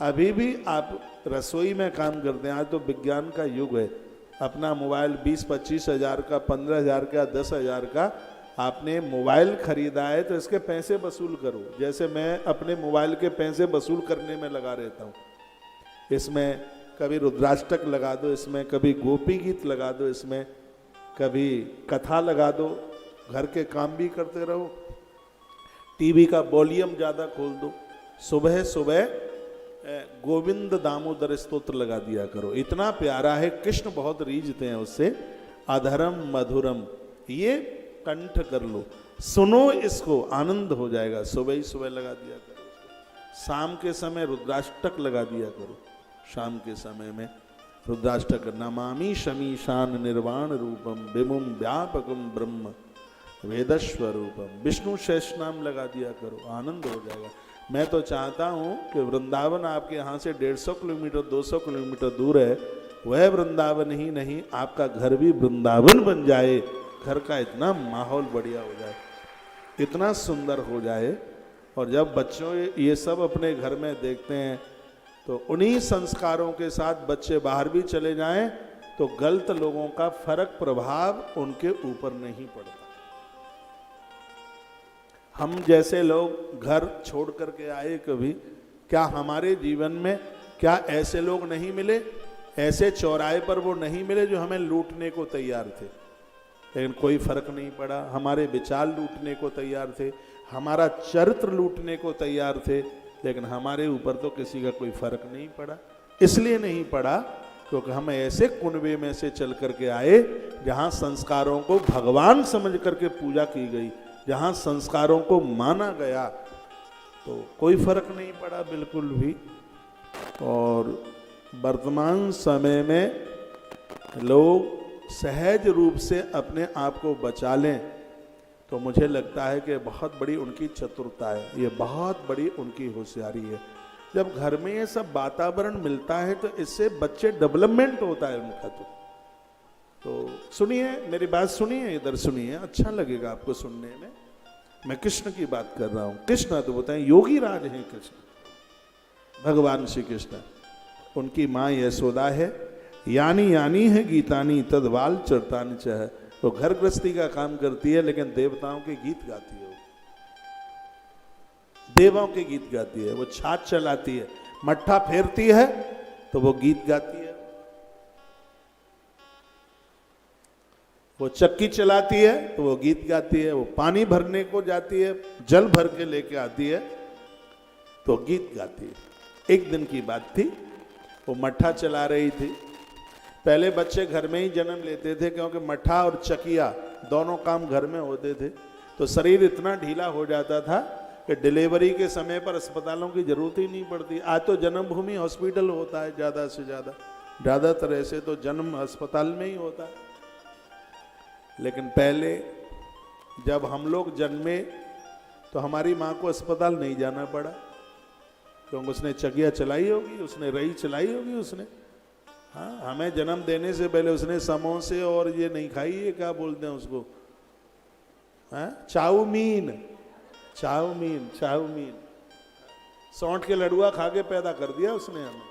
अभी भी आप रसोई में काम करते हैं, आज तो विज्ञान का युग है, अपना मोबाइल 20-25 हज़ार का, 15 हज़ार का, 10 हज़ार का आपने मोबाइल खरीदा है तो इसके पैसे वसूल करो। जैसे मैं अपने मोबाइल के पैसे वसूल करने में लगा रहता हूँ, इसमें कभी रुद्राष्टक लगा दो, इसमें कभी गोपी गीत लगा दो, इसमें कभी कथा लगा दो, घर के काम भी करते रहो, टीवी का वॉल्यूम ज़्यादा खोल दो, सुबह सुबह गोविंद दामोदर स्तोत्र लगा दिया करो, इतना प्यारा है, कृष्ण बहुत रीझते हैं उससे। अधरम मधुरम, ये कंठ कर लो, सुनो इसको, आनंद हो जाएगा। सुबह ही सुबह लगा दिया करो, शाम के समय रुद्राष्टक लगा दिया करो, शाम के समय में रुद्राष्टक। नमामि शमीशान निर्वाण रूपम विमुम व्यापकम ब्रह्म वेदस्वरूपम, विष्णु शेष नाम लगा दिया करो, आनंद हो जाएगा। मैं तो चाहता हूँ कि वृंदावन आपके यहाँ से 150 किलोमीटर 200 किलोमीटर दूर है, वह वृंदावन ही नहीं, आपका घर भी वृंदावन बन जाए, घर का इतना माहौल बढ़िया हो जाए, इतना सुंदर हो जाए। और जब बच्चों ये सब अपने घर में देखते हैं तो उन्हीं संस्कारों के साथ बच्चे बाहर भी चले जाएं तो गलत लोगों का फर्क प्रभाव उनके ऊपर नहीं पड़ता। हम जैसे लोग घर छोड़ करके आए कभी, क्या हमारे जीवन में क्या ऐसे लोग नहीं मिले, ऐसे चौराहे पर वो नहीं मिले जो हमें लूटने को तैयार थे, लेकिन कोई फर्क नहीं पड़ा। हमारे विचार लूटने को तैयार थे, हमारा चरित्र लूटने को तैयार थे, लेकिन हमारे ऊपर तो किसी का कोई फर्क नहीं पड़ा। इसलिए नहीं पड़ा क्योंकि हम ऐसे कुनबे में से चल करके आए जहाँ संस्कारों को भगवान समझ करके पूजा की गई, जहाँ संस्कारों को माना गया, तो कोई फर्क नहीं पड़ा बिल्कुल भी। और वर्तमान समय में लोग सहज रूप से अपने आप को बचा लें तो मुझे लगता है कि बहुत बड़ी उनकी चतुरता है, ये बहुत बड़ी उनकी होशियारी है। जब घर में ये सब वातावरण मिलता है तो इससे बच्चे डेवलपमेंट होता है उनका। तो सुनिए मेरी बात, सुनिए, इधर सुनिए, अच्छा लगेगा आपको सुनने में। मैं कृष्ण की बात कर रहा हूँ, कृष्ण तो बताएं योगी राज हैं कृष्ण, भगवान श्री कृष्ण। उनकी माँ यशोदा है, यानी यानी है गीतानी तदवाल चरतानी चाहे, वो घर गृहस्थी का काम करती है लेकिन देवताओं के गीत गाती है, देवों के गीत गाती है। वो छाछ चलाती है, मट्ठा फेरती है तो वो गीत गाती है, वो चक्की चलाती है तो वो गीत गाती है, वो पानी भरने को जाती है, जल भर के लेके आती है तो गीत गाती है। एक दिन की बात थी, वो मट्ठा चला रही थी। पहले बच्चे घर में ही जन्म लेते थे क्योंकि मट्ठा और चकिया दोनों काम घर में होते थे, तो शरीर इतना ढीला हो जाता था कि डिलीवरी के समय पर अस्पतालों की जरूरत ही नहीं पड़ती। आज तो जन्मभूमि हॉस्पिटल होता है ज़्यादा से ज़्यादा, ज़्यादातर ऐसे तो जन्म अस्पताल में ही होता है। लेकिन पहले जब हम लोग जन्मे तो हमारी माँ को अस्पताल नहीं जाना पड़ा, क्योंकि उसने चकिया चलाई होगी, उसने रही चलाई होगी उसने। हाँ, हमें जन्म देने से पहले उसने समोसे और ये नहीं खाई, ये क्या बोलते हैं उसको, हाँ, चाउमीन, चाउमीन, चाउमीन, सौंठ के लड्डुआ खा के पैदा कर दिया उसने हमें,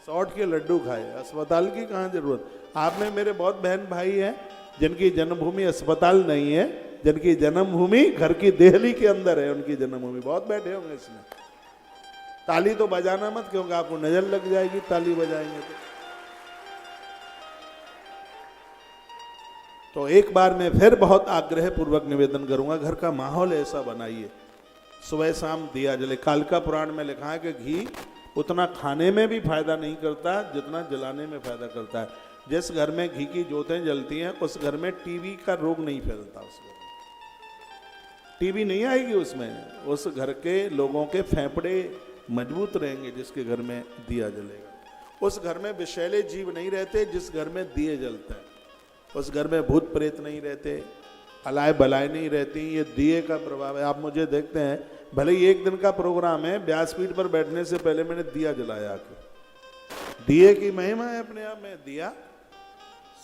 सौंठ के लड्डू खाए, अस्पताल की कहाँ जरूरत। आप में मेरे बहुत बहन भाई हैं जिनकी जन्मभूमि अस्पताल नहीं है, जिनकी जन्मभूमि घर की देहली के अंदर है, उनकी जन्मभूमि। बहुत बैठे होंगे इसमें। ताली तो बजाना मत, क्योंकि आपको नजर लग जाएगी ताली बजाएंगे तो एक बार मैं फिर बहुत आग्रह पूर्वक निवेदन करूंगा, घर का माहौल ऐसा बनाइए, सुबह शाम दिया जले। कालिका पुराण में लिखा है कि घी उतना खाने में भी फायदा नहीं करता जितना जलाने में फायदा करता है। जिस घर में घी की जोतें जलती हैं उस घर में टीबी का रोग नहीं फैलता, उस घर में टीबी नहीं आएगी उसमें, उस घर के लोगों के फेफड़े मजबूत रहेंगे जिसके घर में दिया जलेगा। उस घर में विषैले जीव नहीं रहते जिस घर में दिए जलते हैं, उस घर में भूत प्रेत नहीं रहते, अलाय बलाय नहीं रहती। ये दिए का प्रभाव है। आप मुझे देखते हैं, भले ही एक दिन का प्रोग्राम है, व्यासपीठ पर बैठने से पहले मैंने दिया जलाया आके। दिए की महिमा है अपने आप में। दिया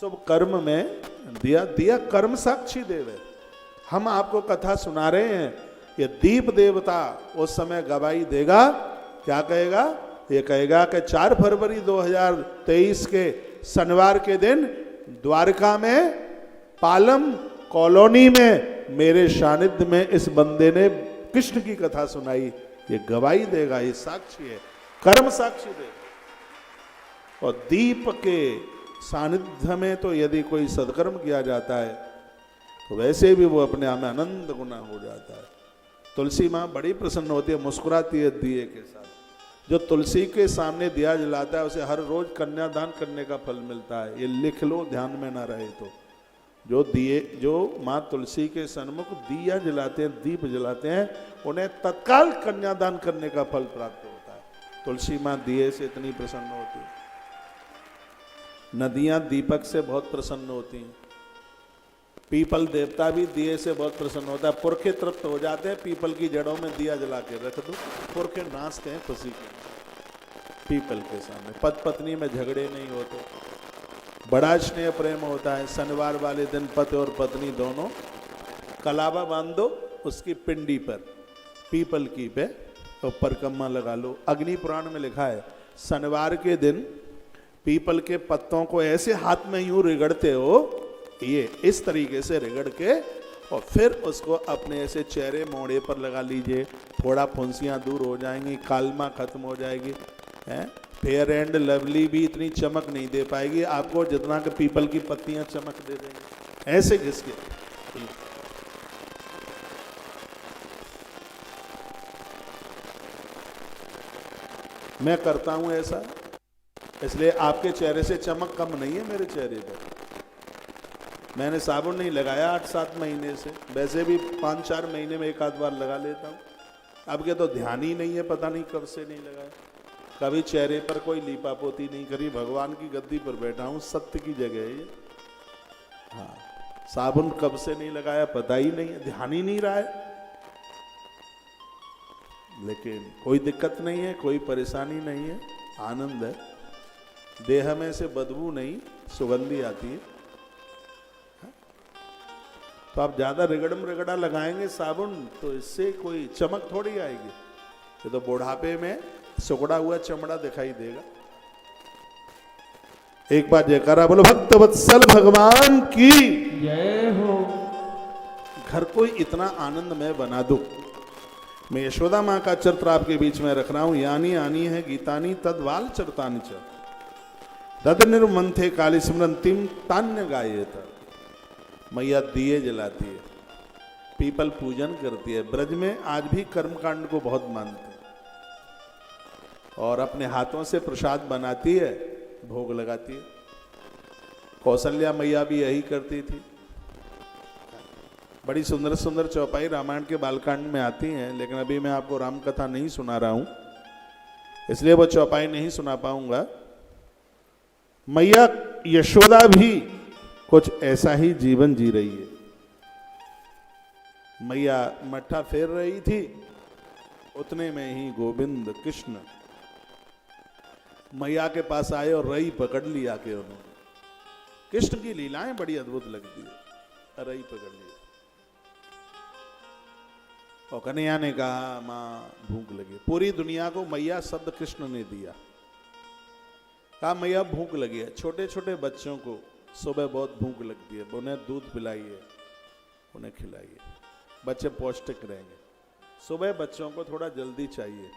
शुभ कर्म में, दिया कर्म साक्षी देव है। हम आपको कथा सुना रहे हैं, ये दीप देवता उस समय गवाही देगा, क्या कहेगा ये कहेगा कि 4 फरवरी 2023 के शनिवार के दिन द्वारका में पालम कॉलोनी में मेरे सानिध्य में इस बंदे ने कृष्ण की कथा सुनाई। ये गवाही देगा, ये साक्षी है, कर्म साक्षी देगा। और दीप के सानिध्य में तो यदि कोई सत्कर्म किया जाता है तो वैसे भी वो अपने आप में आनंद गुना हो जाता है। तुलसी माँ बड़ी प्रसन्न होती है, मुस्कुराती है दिए के साथ। जो तुलसी के सामने दिया जलाता है उसे हर रोज कन्यादान करने का फल मिलता है। ये लिख लो, ध्यान में ना रहे तो। जो माँ तुलसी के सन्मुख दिया जलाते हैं, दीप जलाते हैं, उन्हें तत्काल कन्यादान करने का फल प्राप्त होता है। तुलसी माँ दिए से इतनी प्रसन्न होती है। नदियां दीपक से बहुत प्रसन्न होती हैं। पीपल देवता भी दिए से बहुत प्रसन्न होता है। पुरखे तृप्त हो जाते हैं, पीपल की जड़ों में दिया जला के रख दो, पुरखे नाचते हैं खुशी के पीपल के सामने। पति पत्नी में झगड़े नहीं होते, बड़ा स्नेह प्रेम होता है। शनिवार वाले दिन पति और पत्नी दोनों कलावा बांध दो उसकी पिंडी पर, पीपल की पे, और परिक्रमा लगा लो। अग्नि पुराण में लिखा है शनिवार के दिन पीपल के पत्तों को ऐसे हाथ में यूं रिगड़ते हो, ये इस तरीके से रिगड़ के, और फिर उसको अपने ऐसे चेहरे मोड़े पर लगा लीजिए। थोड़ा फुंसियाँ दूर हो जाएंगी, कालमा खत्म हो जाएगी, हैं। फेयर एंड लवली भी इतनी चमक नहीं दे पाएगी आपको जितना कि पीपल की पत्तियां चमक दे देंगी। ऐसे घिसके मैं करता हूं ऐसा, इसलिए आपके चेहरे से चमक कम नहीं है मेरे चेहरे पर। मैंने साबुन नहीं लगाया 8-7 महीने से, वैसे भी 5-4 महीने में एक आध बार लगा लेता हूँ। अब के तो ध्यान ही नहीं है, पता नहीं कब से नहीं लगाया। कभी चेहरे पर कोई लीपा पोती नहीं करी, भगवान की गद्दी पर बैठा हूँ, सत्य की जगह है ये। हाँ, साबुन कब से नहीं लगाया पता ही नहीं है, ध्यान ही नहीं रहा है। लेकिन कोई दिक्कत नहीं है, कोई परेशानी नहीं है, आनंद है। देह में से बदबू नहीं, सुगंधी आती है। तो आप ज्यादा रिगड़म रिगड़ा लगाएंगे साबुन तो इससे कोई चमक थोड़ी आएगी। ये तो बुढ़ापे में सुगड़ा हुआ चमड़ा दिखाई देगा। एक बार जयकारा बोलो भक्त वत्सल भगवान की जय हो। घर को इतना आनंदमय बना दो। मैं यशोदा माँ का चरित्र आपके बीच में रख रहा हूं। यानी आनी है गीतानी तदवाल चरतानी च तद निर्मंथे काली स्मृतिम तान्य गायेत। मैया दिए जलाती है, पीपल पूजन करती है। ब्रज में आज भी कर्मकांड को बहुत मानते हैं और अपने हाथों से प्रसाद बनाती है, भोग लगाती है। कौशल्या मैया भी यही करती थी। बड़ी सुंदर सुंदर चौपाई रामायण के बालकांड में आती हैं, लेकिन अभी मैं आपको राम कथा नहीं सुना रहा हूं, इसलिए वो चौपाई नहीं सुना पाऊंगा। मैया यशोदा भी कुछ ऐसा ही जीवन जी रही है। मैया मट्ठा फेर रही थी, उतने में ही गोविंद कृष्ण मैया के पास आए और रई पकड़ लिया के उन्होंने। कृष्ण की लीलाएं बड़ी अद्भुत लगती है। रई पकड़ लिया और कन्हैया ने कहा मां भूख लगी। पूरी दुनिया को मैया शब्द कृष्ण ने दिया। कहा मैया भूख लगी है। छोटे छोटे बच्चों को सुबह बहुत भूख लगती है, उन्हें दूध पिलाइए, उन्हें खिलाइए, बच्चे पौष्टिक रहेंगे। सुबह बच्चों को थोड़ा जल्दी चाहिए।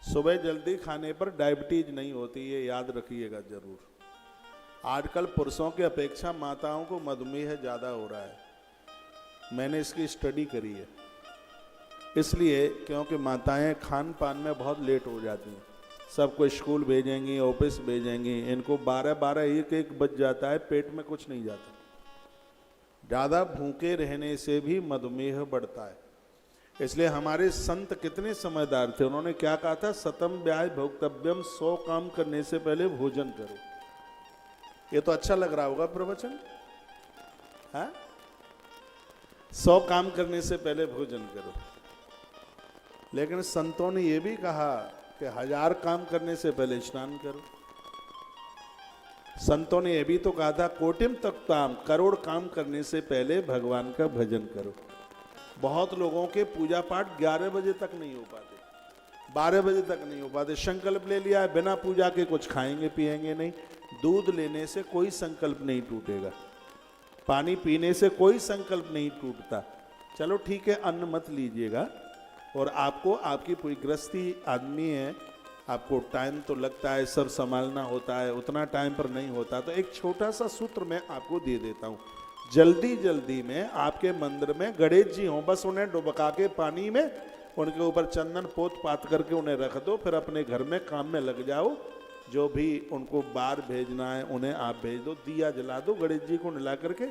सुबह जल्दी खाने पर डायबिटीज नहीं होती, ये याद रखिएगा जरूर। आजकल पुरुषों की अपेक्षा माताओं को मधुमेह ज्यादा हो रहा है। मैंने इसकी स्टडी करी है, इसलिए क्योंकि माताएं खान पान में बहुत लेट हो जाती हैं। सबको स्कूल भेजेंगी, ऑफिस भेजेंगी, इनको 12-12, 1-1 बज जाता है, पेट में कुछ नहीं जाता। ज़्यादा भूखे रहने से भी मधुमेह बढ़ता है। इसलिए हमारे संत कितने समझदार थे। उन्होंने क्या कहा था, सतम व्याय भोक्तव्यम, 100 काम करने से पहले भोजन करो। ये तो अच्छा लग रहा होगा प्रवचन, हाँ? 100 काम करने से पहले भोजन करो। लेकिन संतों ने यह भी कहा कि 1000 काम करने से पहले स्नान करो। संतों ने यह भी तो कहा था, कोटिम तक्ताम, करोड़ काम करने से पहले भगवान का भजन करो। बहुत लोगों के पूजा पाठ 11 बजे तक नहीं हो पाते। 12 बजे तक नहीं हो पाते। संकल्प ले लिया है, बिना पूजा के कुछ खाएंगे पिएंगे नहीं। दूध लेने से कोई संकल्प नहीं टूटेगा, पानी पीने से कोई संकल्प नहीं टूटता। चलो ठीक है, अन्न मत लीजिएगा। और आपको, आपकी पूरी गृहस्थी आदमी है, आपको टाइम तो लगता है, सब संभालना होता है, उतना टाइम पर नहीं होता। तो एक छोटा सा सूत्र मैं आपको दे देता हूँ। जल्दी जल्दी में आपके मंदिर में गणेश जी हों, बस उन्हें डुबका के पानी में, उनके ऊपर चंदन पोत पात करके उन्हें रख दो, फिर अपने घर में काम में लग जाओ। जो भी उनको बाहर भेजना है उन्हें आप भेज दो, दिया जला दो, गणेश जी को नला करके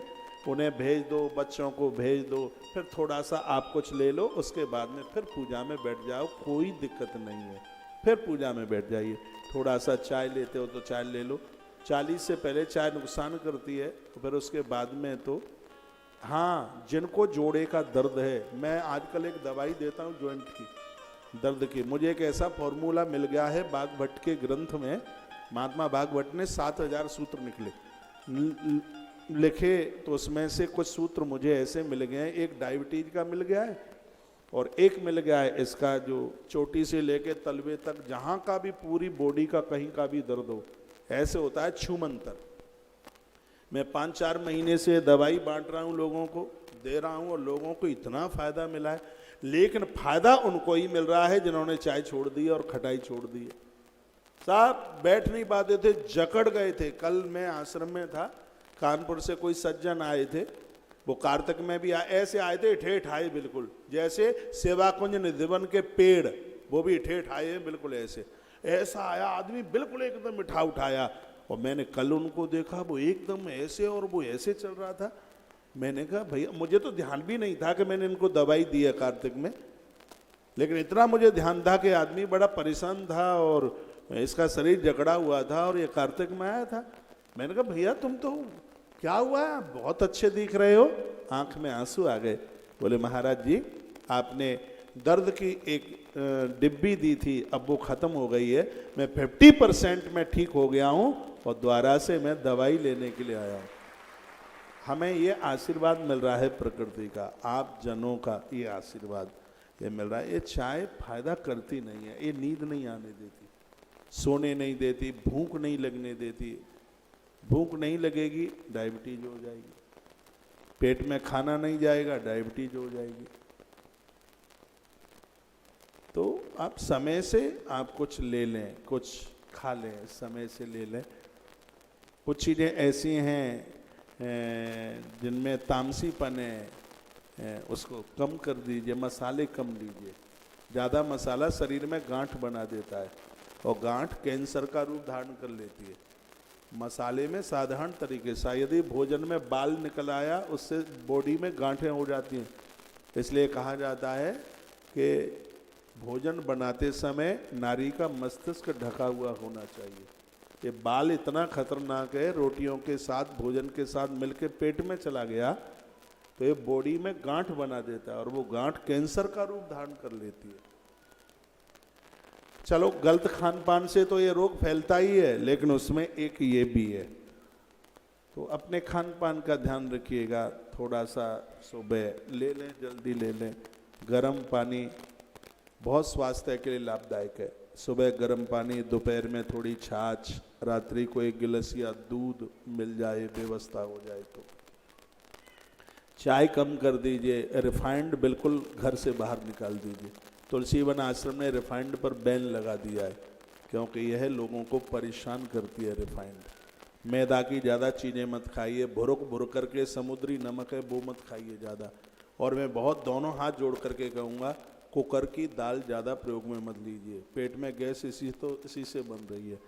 उन्हें भेज दो, बच्चों को भेज दो, फिर थोड़ा सा आप कुछ ले लो, उसके बाद में फिर पूजा में बैठ जाओ, कोई दिक्कत नहीं है। फिर पूजा में बैठ जाइए। थोड़ा सा चाय लेते हो तो चाय ले लो, 40 से पहले चाय नुकसान करती है, तो फिर उसके बाद में तो हाँ, जिनको जोड़े का दर्द है, मैं आजकल एक दवाई देता हूँ जॉइंट की दर्द की। मुझे एक ऐसा फॉर्मूला मिल गया है, बागभट्ट के ग्रंथ में महात्मा बागभट्ट ने 7000 सूत्र लिखे, तो उसमें से कुछ सूत्र मुझे ऐसे मिल गए हैं। एक डायबिटीज का मिल गया है और एक मिल गया है इसका, जो चोटी से लेके तलवे तक जहाँ का भी, पूरी बॉडी का कहीं का भी दर्द हो, ऐसे होता है छूमंतर। मैं 5-4 महीने से दवाई बांट रहा हूँ, लोगों को दे रहा हूँ, और लोगों को इतना फायदा मिला है। लेकिन फायदा उनको ही मिल रहा है जिन्होंने चाय छोड़ दी और खटाई छोड़ दी है। साहब बैठ नहीं पाते थे, जकड़ गए थे। कल मैं आश्रम में था, कानपुर से कोई सज्जन आए थे, वो कार्तिक में भी ऐसे आए थे, ठेठ आए बिल्कुल, जैसे सेवा कुंज निधिवन के पेड़, वो भी ठेठ आए हैं बिल्कुल ऐसे। ऐसा आया आदमी, बिल्कुल एकदम मिठा उठाया। और मैंने कल उनको देखा, वो एकदम ऐसे, और वो ऐसे चल रहा था। मैंने कहा भैया, मुझे तो ध्यान भी नहीं था कि मैंने इनको दवाई दी है कार्तिक में, लेकिन इतना मुझे ध्यान था कि आदमी बड़ा परेशान था और इसका शरीर जकड़ा हुआ था, और ये कार्तिक में आया था। मैंने कहा भैया तुम तो, क्या हुआ, बहुत अच्छे दिख रहे हो। आंख में आंसू आ गए। बोले महाराज जी, आपने दर्द की एक डिब्बी दी थी, अब वो खत्म हो गई है, मैं 50% में ठीक हो गया हूँ, और द्वारा से मैं दवाई लेने के लिए आया हूँ। हमें ये आशीर्वाद मिल रहा है प्रकृति का, आप जनों का ये आशीर्वाद ये मिल रहा है। ये चाय फायदा करती नहीं है, ये नींद नहीं आने देती, सोने नहीं देती, भूख नहीं लगने देती। भूख नहीं लगेगी, डायबिटीज हो जाएगी। पेट में खाना नहीं जाएगा, डायबिटीज हो जाएगी। तो आप समय से आप कुछ ले लें, कुछ खा लें, समय से ले लें। कुछ चीज़ें ऐसी हैं जिनमें तामसीपन है, उसको कम कर दीजिए, मसाले कम लीजिए। ज़्यादा मसाला शरीर में गांठ बना देता है, और गांठ कैंसर का रूप धारण कर लेती है। मसाले में साधारण तरीके से, यदि भोजन में बाल निकल आया, उससे बॉडी में गांठें हो जाती हैं। इसलिए कहा जाता है कि भोजन बनाते समय नारी का मस्तिष्क ढका हुआ होना चाहिए। ये बाल इतना खतरनाक है, रोटियों के साथ, भोजन के साथ मिलके पेट में चला गया तो ये बॉडी में गांठ बना देता है, और वो गांठ कैंसर का रूप धारण कर लेती है। चलो, गलत खान पान से तो ये रोग फैलता ही है, लेकिन उसमें एक ये भी है, तो अपने खान पान का ध्यान रखिएगा। थोड़ा सा सुबह ले लें, जल्दी ले लें। गर्म पानी बहुत स्वास्थ्य के लिए लाभदायक है। सुबह गर्म पानी, दोपहर में थोड़ी छाछ, रात्रि को 1 गिलास या दूध मिल जाए, व्यवस्था हो जाए तो। चाय कम कर दीजिए, रिफाइंड बिल्कुल घर से बाहर निकाल दीजिए। तुलसी वन आश्रम ने रिफाइंड पर बैन लगा दिया है, क्योंकि यह लोगों को परेशान करती है रिफाइंड। मैदा की ज़्यादा चीज़ें मत खाइए, भुरुक भुरुक करके समुद्री नमक है वो मत खाइए ज़्यादा। और मैं बहुत दोनों हाथ जोड़ करके कहूँगा, कुकर की दाल ज़्यादा प्रयोग में मत लीजिए। पेट में गैस इसी से बन रही है,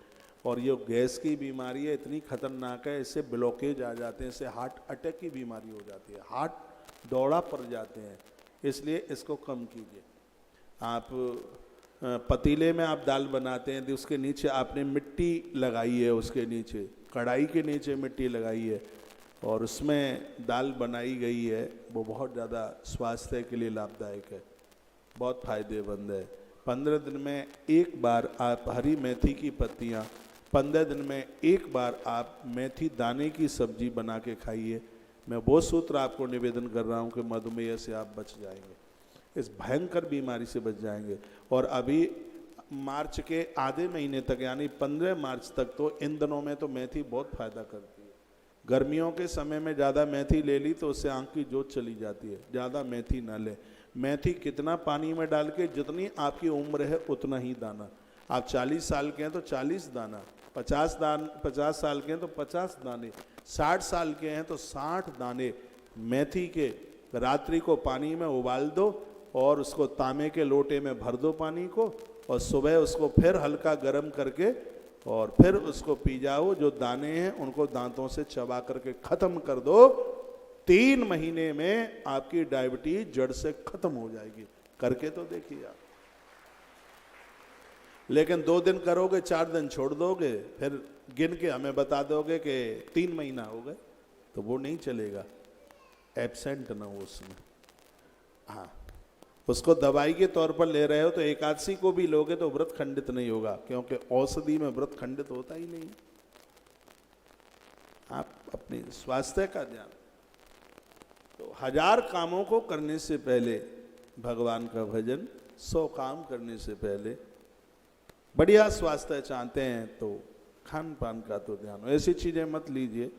और ये गैस की बीमारी है, इतनी खतरनाक है, इससे ब्लॉकेज आ जाते हैं, इससे हार्ट अटैक की बीमारी हो जाती है, हार्ट दौड़ा पड़ जाते हैं। इसलिए इसको कम कीजिए। आप पतीले में आप दाल बनाते हैं तो उसके नीचे आपने मिट्टी लगाई है, उसके नीचे कढ़ाई के नीचे मिट्टी लगाई है, और उसमें दाल बनाई गई है, वो बहुत ज़्यादा स्वास्थ्य के लिए लाभदायक है, बहुत फायदेमंद है। 15 दिन में एक बार आप हरी मेथी की पत्तियाँ, 15 दिन में एक बार आप मेथी दाने की सब्जी बना के खाइए। मैं वो सूत्र आपको निवेदन कर रहा हूँ कि मधुमेह से आप बच जाएंगे, इस भयंकर बीमारी से बच जाएंगे। और अभी मार्च के आधे महीने तक यानी 15 मार्च तक तो इन दिनों में तो मेथी बहुत फायदा करती है। गर्मियों के समय में ज़्यादा मेथी ले ली तो उससे आंख की जोत चली जाती है। ज़्यादा मेथी ना ले। मेथी कितना पानी में डाल के, जितनी आपकी उम्र है उतना ही दाना। आप 40 साल के हैं तो 40 दाना, 50 साल के हैं तो 50 दाने, 60 साल के हैं तो 60 दाने मेथी के रात्रि को पानी में उबाल दो और उसको तांबे के लोटे में भर दो पानी को, और सुबह उसको फिर हल्का गर्म करके और फिर उसको पी जाओ। जो दाने हैं उनको दांतों से चबा करके खत्म कर दो। 3 महीने में आपकी डायबिटीज जड़ से खत्म हो जाएगी। करके तो देखिए आप। लेकिन 2 दिन करोगे, 4 दिन छोड़ दोगे, फिर गिन के हमें बता दोगे कि 3 महीना हो गए, तो वो नहीं चलेगा। एब्सेंट ना हो उसमें। हाँ, उसको दवाई के तौर पर ले रहे हो तो एकादशी को भी लोगे तो व्रत खंडित नहीं होगा, क्योंकि औषधि में व्रत खंडित होता ही नहीं। आप अपने स्वास्थ्य का ध्यान। तो 1000 कामों को करने से पहले भगवान का भजन, 100 काम करने से पहले बढ़िया स्वास्थ्य चाहते हैं तो खान पान का तो ध्यान हो। ऐसी चीजें मत लीजिए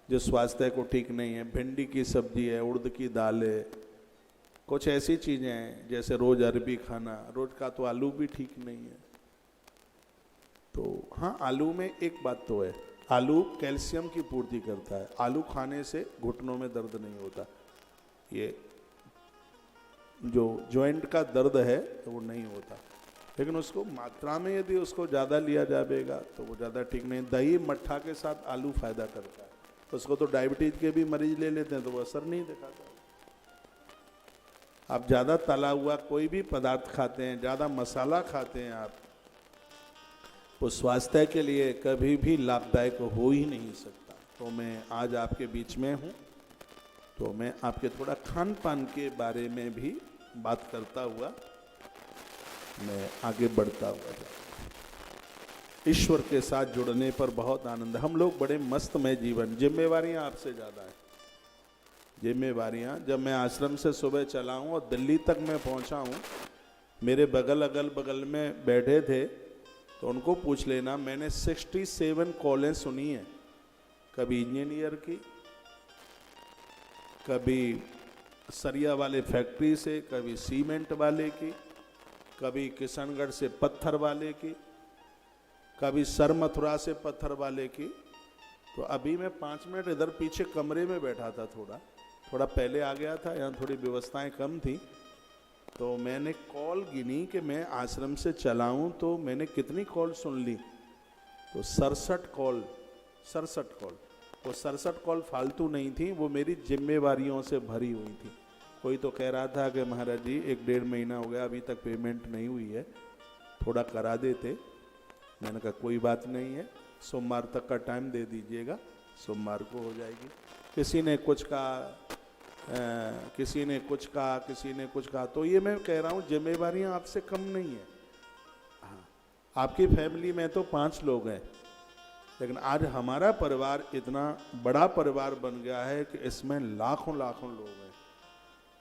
जो स्वास्थ्य को ठीक नहीं है। भिंडी की सब्जी है, उड़द की दाल है, कुछ ऐसी चीजें हैं जैसे रोज अरबी खाना, रोज का तो आलू भी ठीक नहीं है। तो हाँ, आलू में एक बात तो है, आलू कैल्शियम की पूर्ति करता है। आलू खाने से घुटनों में दर्द नहीं होता। ये जो जॉइंट का दर्द है तो वो नहीं होता, लेकिन उसको मात्रा में यदि उसको ज़्यादा लिया जाएगा तो वो ज़्यादा ठीक नहीं। दही मट्ठा के साथ आलू फायदा करता है। उसको तो डायबिटीज के भी मरीज ले लेते हैं तो वो असर नहीं दिखाता। आप ज़्यादा तला हुआ कोई भी पदार्थ खाते हैं, ज़्यादा मसाला खाते हैं आप, वो स्वास्थ्य के लिए कभी भी लाभदायक हो ही नहीं सकता। तो मैं आज आपके बीच में हूँ तो मैं आपके थोड़ा खान पान के बारे में भी बात करता हुआ मैं आगे बढ़ता हुआ जाऊँ। ईश्वर के साथ जुड़ने पर बहुत आनंद। हम लोग बड़े मस्तमय जीवन, जिम्मेवारियां आपसे ज़्यादा है। जिम्मेवारियां, जब मैं आश्रम से सुबह चला हूँ और दिल्ली तक मैं पहुँचा हूँ, मेरे अगल बगल में बैठे थे तो उनको पूछ लेना, मैंने 67 कॉलें सुनी हैं। कभी इंजीनियर की, कभी सरिया वाले फैक्ट्री से, कभी सीमेंट वाले की, कभी किशनगढ़ से पत्थर वाले की, कभी सर मथुरा से पत्थर वाले की। तो अभी मैं 5 मिनट इधर पीछे कमरे में बैठा था, थोड़ा पहले आ गया था, यहाँ थोड़ी व्यवस्थाएं कम थी। तो मैंने कॉल गिनी कि मैं आश्रम से चला हूँ तो मैंने कितनी कॉल सुन ली, तो 67 कॉल। वो 67 कॉल फालतू नहीं थी, वो मेरी जिम्मेवारियों से भरी हुई थी। कोई तो कह रहा था कि महाराज जी 1-1.5 महीना हो गया अभी तक पेमेंट नहीं हुई है, थोड़ा करा देते। मैंने कहा कोई बात नहीं है, सोमवार तक का टाइम दे दीजिएगा, सोमवार को हो जाएगी। किसी ने कुछ कहा, किसी ने कुछ कहा। तो ये मैं कह रहा हूँ जिम्मेवारियाँ आपसे कम नहीं है। हाँ, आपकी फैमिली में तो 5 लोग हैं, लेकिन आज हमारा परिवार इतना बड़ा परिवार बन गया है कि इसमें लाखों लोग हैं।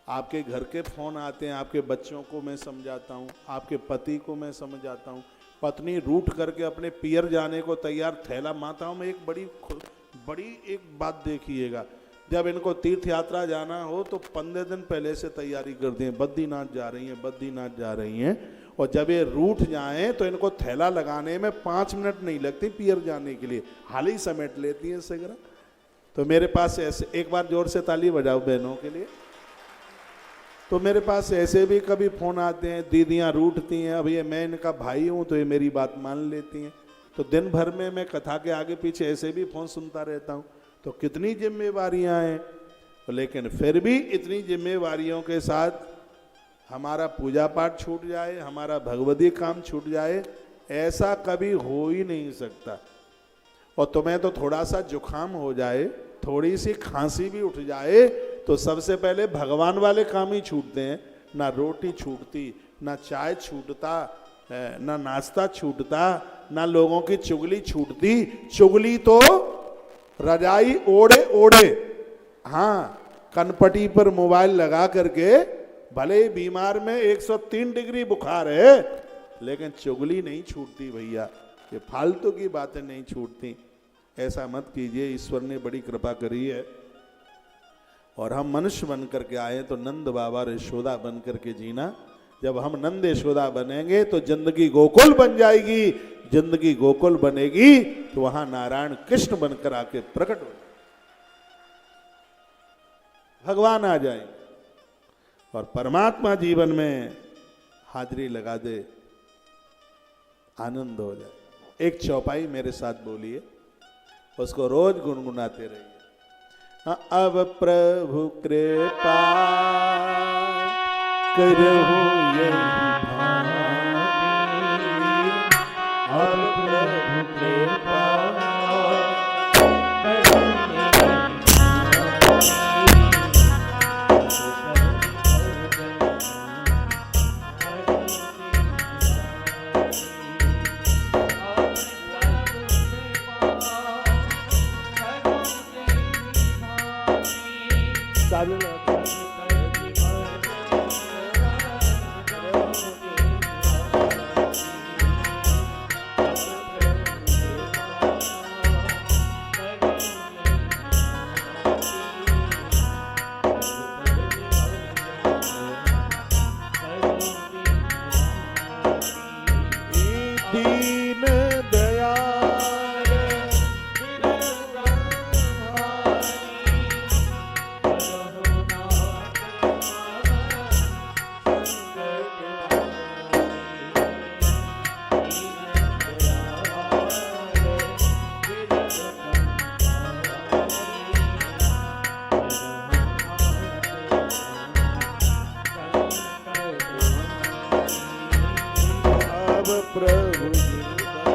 आपके घर के फोन आते हैं, आपके बच्चों को मैं समझाता हूँ, आपके पति को मैं समझाता हूँ। पत्नी रूठ करके अपने पियर जाने को तैयार, थैला। माताओं में एक बड़ी एक बात देखिएगा, जब इनको तीर्थ यात्रा जाना हो तो 15 दिन पहले से तैयारी करती हैं, बद्रीनाथ जा रही हैं। और जब ये रूठ जाएं तो इनको थैला लगाने में 5 मिनट नहीं लगती पियर जाने के लिए, हाल ही समेट लेती हैं सगरा। तो मेरे पास ऐसे, एक बार जोर से ताली बजाओ बहनों के लिए। तो मेरे पास ऐसे भी कभी फ़ोन आते हैं, दीदियाँ रूठती हैं। अब ये मैं इनका भाई हूँ तो ये मेरी बात मान लेती हैं। तो दिन भर में मैं कथा के आगे पीछे ऐसे भी फ़ोन सुनता रहता हूँ। तो कितनी जिम्मेवारियाँ हैं, लेकिन फिर भी इतनी जिम्मेवारियों के साथ हमारा पूजा पाठ छूट जाए, हमारा भगवती काम छूट जाए, ऐसा कभी हो ही नहीं सकता। और तुम्हें तो थोड़ा सा जुकाम हो जाए, थोड़ी सी खांसी भी उठ जाए तो सबसे पहले भगवान वाले काम ही छूटते हैं। ना रोटी छूटती, ना चाय छूटता, ना नाश्ता छूटता, ना लोगों की चुगली छूटती। चुगली तो रजाई ओढ़े, हाँ, कनपटी पर मोबाइल लगा करके, भले ही बीमार में 103 डिग्री बुखार है, लेकिन चुगली नहीं छूटती भैया, ये फालतू की बातें नहीं छूटती। ऐसा मत कीजिए, ईश्वर ने बड़ी कृपा करी है और हम मनुष्य बन करके आए तो नंद बाबा और यशोदा बन करके जीना। जब हम नंद यशोदा बनेंगे तो जिंदगी गोकुल बन जाएगी, जिंदगी गोकुल बनेगी तो वहां नारायण कृष्ण बनकर आके प्रकट हो, भगवान आ जाएंगे और परमात्मा जीवन में हाजिरी लगा दे, आनंद हो जाए। एक चौपाई मेरे साथ बोलिए, उसको रोज गुनगुनाते रहिए। अब प्रभु कृपा करहु यही भावी, अब प्रभु कृपा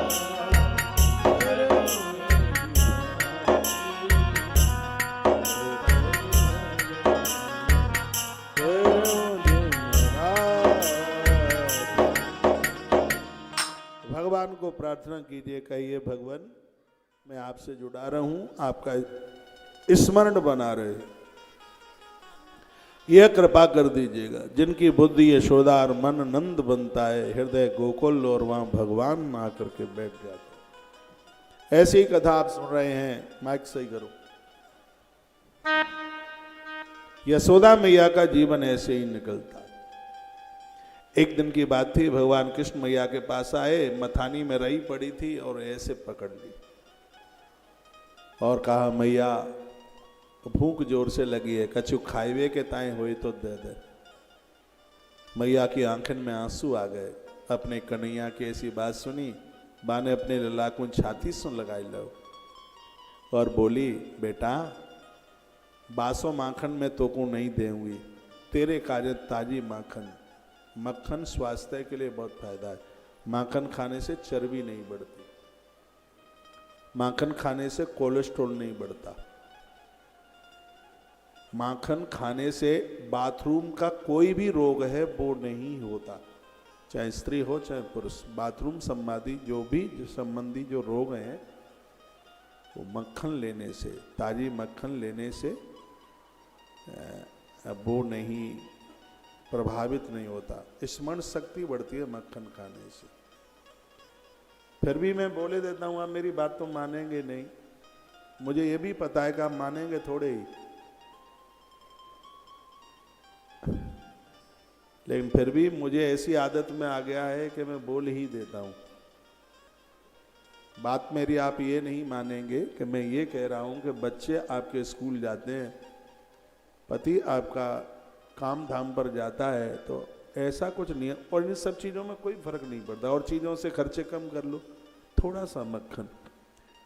भगवान को प्रार्थना कीजिए, कहिए भगवान मैं आपसे जुड़ा रहा हूं, आपका स्मरण बना रहे, यह कृपा कर दीजिएगा। जिनकी बुद्धि यशोदा और मन नंद बनता है, हृदय गोकुल और वहां भगवान आकर के बैठ जाते। ऐसी ही कथा आप सुन रहे हैं, माइक सही करो। यशोदा मैया का जीवन ऐसे ही निकलता। एक दिन की बात थी, भगवान कृष्ण मैया के पास आए, मथानी में रही पड़ी थी और ऐसे पकड़ ली और कहा मैया भूख जोर से लगी है, कछु खाइवे के ताए हुए तो दे दे। मैया की आंखन में आंसू आ गए। अपने कन्हैया की ऐसी बात सुनी, बा ने अपने ललाकुन छाती सुन लगाई लो और बोली बेटा बासो माखन में तो को नहीं देंगी, तेरे कार्य ताजी माखन। मक्खन स्वास्थ्य के लिए बहुत फायदा है। माखन खाने से चर्बी नहीं बढ़ती, माखन खाने से कोलेस्ट्रॉल नहीं बढ़ता, माखन खाने से बाथरूम का कोई भी रोग है वो नहीं होता, चाहे स्त्री हो चाहे पुरुष। बाथरूम संबंधी जो रोग हैं वो मक्खन लेने से, ताजी मक्खन लेने से वो नहीं प्रभावित नहीं होता। स्मरण शक्ति बढ़ती है मक्खन खाने से। फिर भी मैं बोले देता हूँ, आप मेरी बात तो मानेंगे नहीं, मुझे ये भी पता है कि आप मानेंगे थोड़े ही, लेकिन फिर भी मुझे ऐसी आदत में आ गया है कि मैं बोल ही देता हूँ। बात मेरी आप ये नहीं मानेंगे कि मैं ये कह रहा हूँ कि बच्चे आपके स्कूल जाते हैं, पति आपका काम धाम पर जाता है, तो ऐसा कुछ नहीं है। और इन सब चीज़ों में कोई फर्क नहीं पड़ता, और चीज़ों से खर्चे कम कर लो, थोड़ा सा मक्खन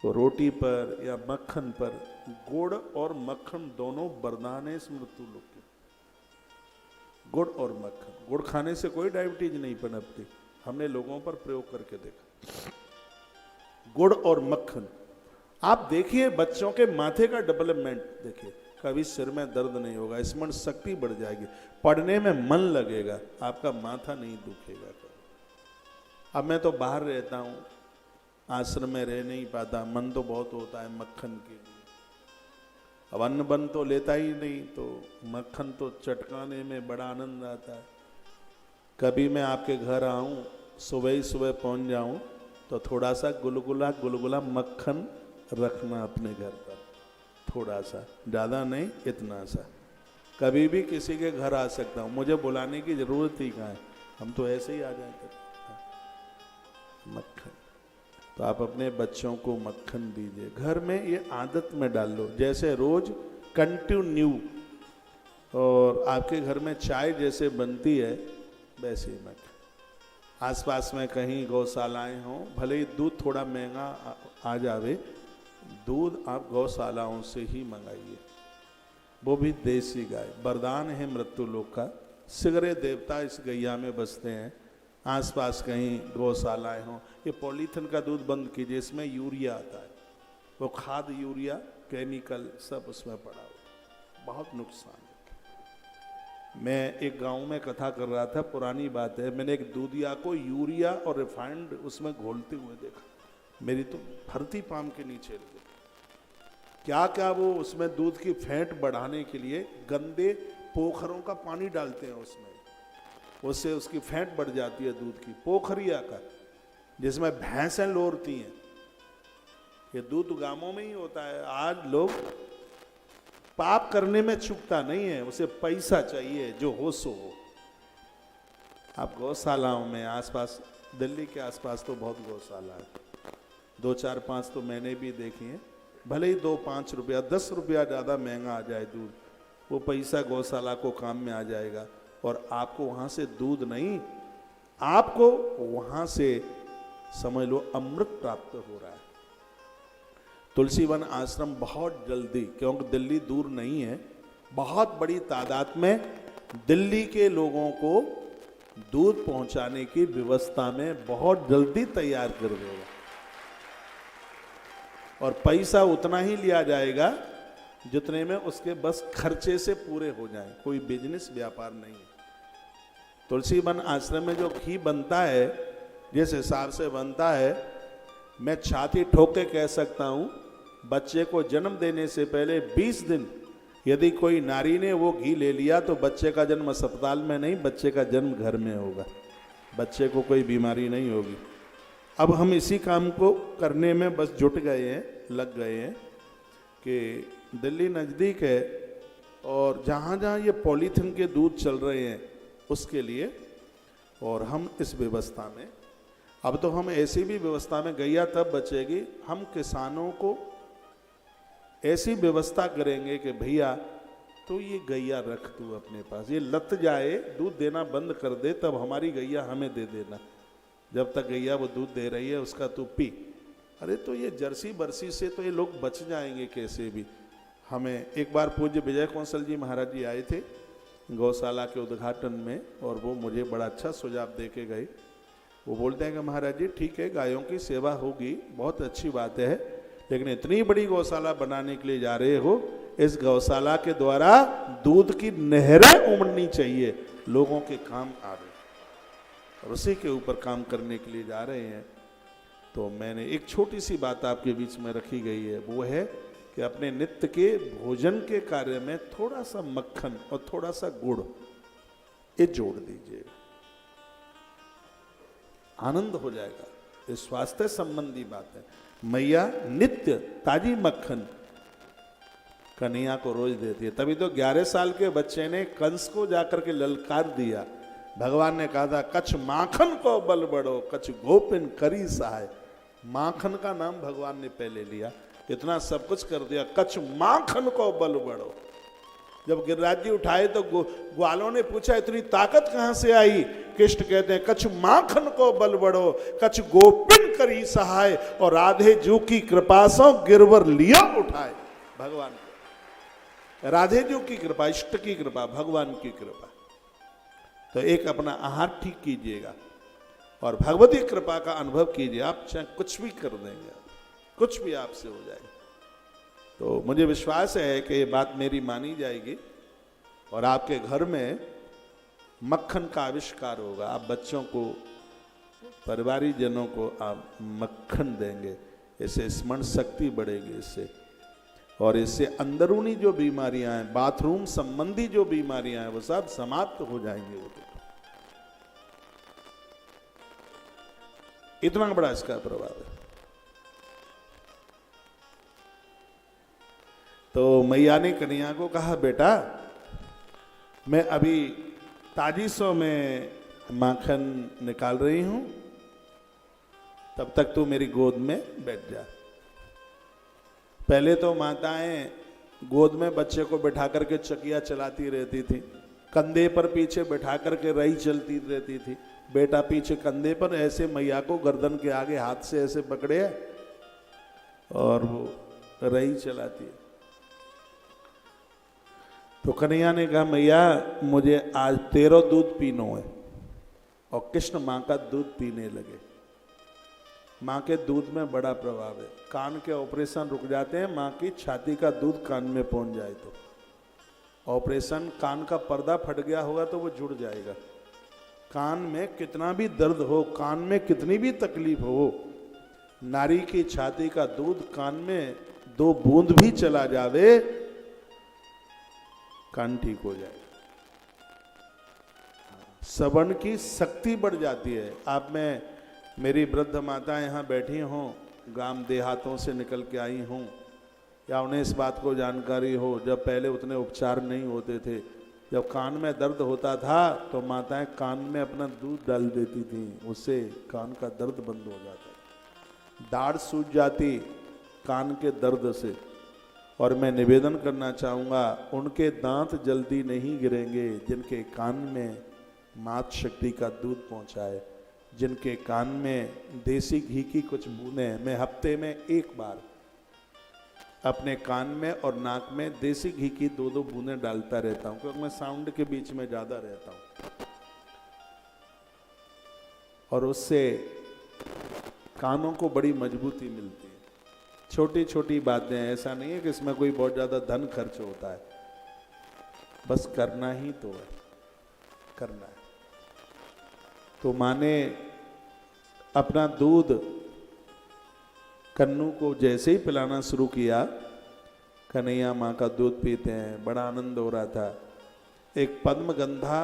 तो रोटी पर या मक्खन पर, गुड़ और मक्खन दोनों वरदान है मृत्यु लोग के। गुड़ और मक्खन, गुड़ खाने से कोई डायबिटीज नहीं पनपती, हमने लोगों पर प्रयोग करके देखा। गुड़ और मक्खन, आप देखिए बच्चों के माथे का डेवलपमेंट देखिए, कभी सिर में दर्द नहीं होगा, स्मरण शक्ति बढ़ जाएगी, पढ़ने में मन लगेगा, आपका माथा नहीं दुखेगा। अब मैं तो बाहर रहता हूँ, आश्रम में रह नहीं पाता, मन तो बहुत होता है मक्खन के लिए। अब अन्न बन तो लेता ही नहीं, तो मक्खन तो चटकाने में बड़ा आनंद आता है। कभी मैं आपके घर आऊँ सुबह ही सुबह पहुंच जाऊं तो थोड़ा सा गुलगुला मक्खन रखना अपने घर पर, थोड़ा सा, ज़्यादा नहीं, इतना सा। कभी भी किसी के घर आ सकता हूँ, मुझे बुलाने की ज़रूरत ही कहाँ है, हम तो ऐसे ही आ जाते। मक्खन, तो आप अपने बच्चों को मक्खन दीजिए, घर में ये आदत में डाल लो, जैसे रोज कंटिन्यू। और आपके घर में चाय जैसे बनती है वैसे ही मक्खन। आसपास में कहीं गौशालाएं हों, भले ही दूध थोड़ा महंगा आ जावे, दूध आप गौशालाओं से ही मंगाइए, वो भी देसी गाय। वरदान है मृत्यु लोक का, सिगरे देवता इस गैया में बसते हैं। आसपास कहीं गौशालाएं हों, ये पॉलीथिन का दूध बंद कीजिए, इसमें यूरिया आता है, वो खाद यूरिया केमिकल सब उसमें पड़ा हुआ, बहुत नुकसान है। मैं एक गांव में कथा कर रहा था, पुरानी बात है, मैंने एक दूधिया को यूरिया और रिफाइंड उसमें घोलते हुए देखा, मेरी तो भरती पाम के नीचे लगी। क्या क्या वो उसमें दूध की फैट बढ़ाने के लिए गंदे पोखरों का पानी डालते हैं उसमें, उससे उसकी फैट बढ़ जाती है दूध की, पोखरिया का, जिसमें भैंसें लोरती हैं। ये दूध गांवों में ही होता है। आज लोग पाप करने में चूकता नहीं है, उसे पैसा चाहिए, जो हो सो हो। आप गौशालाओं में आसपास, दिल्ली के आसपास तो बहुत गौशाला है, 2 4 5 तो मैंने भी देखी हैं। भले ही 2-5 रुपया 10 रुपया ज़्यादा महंगा आ जाए दूध, वो पैसा गौशाला को काम में आ जाएगा, और आपको वहाँ से दूध नहीं, आपको वहाँ से समझ लो अमृत प्राप्त हो रहा है। तुलसीवन आश्रम बहुत जल्दी, क्योंकि दिल्ली दूर नहीं है, बहुत बड़ी तादाद में दिल्ली के लोगों को दूध पहुंचाने की व्यवस्था में बहुत जल्दी तैयार कर देगा, और पैसा उतना ही लिया जाएगा जितने में उसके बस खर्चे से पूरे हो जाए, कोई बिजनेस व्यापार नहीं है। तुलसीवन आश्रम में जो घी बनता है, जिस हिसाब से बनता है, मैं छाती ठोक के कह सकता हूँ, बच्चे को जन्म देने से पहले 20 दिन यदि कोई नारी ने वो घी ले लिया तो बच्चे का जन्म अस्पताल में नहीं, बच्चे का जन्म घर में होगा, बच्चे को कोई बीमारी नहीं होगी। अब हम इसी काम को करने में बस जुट गए हैं, लग गए हैं कि दिल्ली नज़दीक है, और जहाँ जहाँ ये पॉलीथिन के दूध चल रहे हैं उसके लिए, और हम इस व्यवस्था में, अब तो हम ऐसी भी व्यवस्था में, गैया तब बचेगी, हम किसानों को ऐसी व्यवस्था करेंगे कि भैया तो ये गैया रख तू अपने पास, ये लत जाए, दूध देना बंद कर दे, तब हमारी गैया हमें दे देना, जब तक गैया वो दूध दे रही है उसका तू पी। अरे तो ये जर्सी बरसी से तो ये लोग बच जाएंगे कैसे भी। हमें एक बार पूज्य विजय कौंसल जी महाराज जी आए थे गौशाला के उद्घाटन में, और वो मुझे बड़ा अच्छा सुझाव दे के गए। वो बोलते हैं कि महाराज जी ठीक है, गायों की सेवा होगी, बहुत अच्छी बात है, लेकिन इतनी बड़ी गौशाला बनाने के लिए जा रहे हो, इस गौशाला के द्वारा दूध की नहरें उमड़नी चाहिए, लोगों के काम आवे, और उसी के ऊपर काम करने के लिए जा रहे हैं। तो मैंने एक छोटी सी बात आपके बीच में रखी गई है, वो है कि अपने नित्य के भोजन के कार्य में थोड़ा सा मक्खन और थोड़ा सा गुड़ ये जोड़ दीजिए, आनंद हो जाएगा। ये स्वास्थ्य संबंधी बात है। मैया नित्य ताजी मक्खन कन्हैया को रोज देती है, तभी तो 11 साल के बच्चे ने कंस को जाकर के ललकार दिया। भगवान ने कहा था कछ माखन को बल बढ़ो, कछ गोपिन करी सहाय। माखन का नाम भगवान ने पहले लिया, इतना सब कुछ कर दिया, कछ माखन को बल बढ़ो। जब गिरिराज जी उठाए तो ग्वालों ने पूछा इतनी ताकत कहां से आई? कृष्ण कहते हैं कछ माखन को बल बढ़ो, कछ गोपिन करी सहाय, और राधे जू की कृपा से गिरवर लिया उठाए। भगवान को, राधे जू की कृपा, इष्ट की कृपा, भगवान की कृपा। तो एक अपना आहार ठीक कीजिएगा और भगवती कृपा का अनुभव कीजिए। आप चाहे कुछ भी कर देंगे, कुछ भी आपसे हो जाएगा। तो मुझे विश्वास है कि ये बात मेरी मानी जाएगी और आपके घर में मक्खन का आविष्कार होगा। आप बच्चों को, परिवारिक जनों को आप मक्खन देंगे, इससे स्मरण शक्ति बढ़ेगी इससे, और इससे अंदरूनी जो बीमारियां हैं, बाथरूम संबंधी जो बीमारियां हैं, वो सब समाप्त हो जाएंगे। वो इतना बड़ा इसका प्रभाव है। तो मैया ने कन्हैया को कहा, बेटा मैं अभी ताजी सौ में माखन निकाल रही हूं, तब तक तू मेरी गोद में बैठ जा। पहले तो माताएं गोद में बच्चे को बैठा करके चकिया चलाती रहती थी, कंधे पर पीछे बैठा करके रही चलती रहती थी। बेटा पीछे कंधे पर ऐसे मैया को गर्दन के आगे हाथ से ऐसे पकड़े और वो रही चलाती है। तो कन्हैया ने कहा, मैया मुझे आज तेरा दूध पीनो है। और कृष्ण माँ का दूध पीने लगे। माँ के दूध में बड़ा प्रभाव है। कान के ऑपरेशन रुक जाते हैं, माँ की छाती का दूध कान में पहुंच जाए तो। ऑपरेशन, कान का पर्दा फट गया होगा तो वो जुड़ जाएगा। कान में कितना भी दर्द हो, कान में कितनी भी तकलीफ हो, नारी की छाती का दूध कान में 2 बूंद भी चला जावे, कान ठीक हो जाएगा। श्रवण की शक्ति बढ़ जाती है। आप में मेरी वृद्ध माता यहाँ बैठी हों, गांव देहातों से निकल के आई हों, या उन्हें इस बात को जानकारी हो, जब पहले उतने उपचार नहीं होते थे, जब कान में दर्द होता था तो माताएं कान में अपना दूध डाल देती थी, उससे कान का दर्द बंद हो जाता। दाढ़ सूज जाती कान के दर्द से। और मैं निवेदन करना चाहूँगा, उनके दांत जल्दी नहीं गिरेंगे जिनके कान में मात शक्ति का दूध पहुँचाए, जिनके कान में देसी घी की कुछ बूंदें। मैं हफ्ते में 1 बार अपने कान में और नाक में देसी घी की 2-2 बूंदें डालता रहता हूँ, क्योंकि मैं साउंड के बीच में ज़्यादा रहता हूँ। और उससे कानों को बड़ी मजबूती मिलती है। छोटी छोटी बातें, ऐसा नहीं है कि इसमें कोई बहुत ज़्यादा धन खर्च होता है, बस करना ही तो है, करना है। तो माँ ने अपना दूध कन्नू को जैसे ही पिलाना शुरू किया, कन्हैया माँ का दूध पीते हैं, बड़ा आनंद हो रहा था। एक पद्मगंधा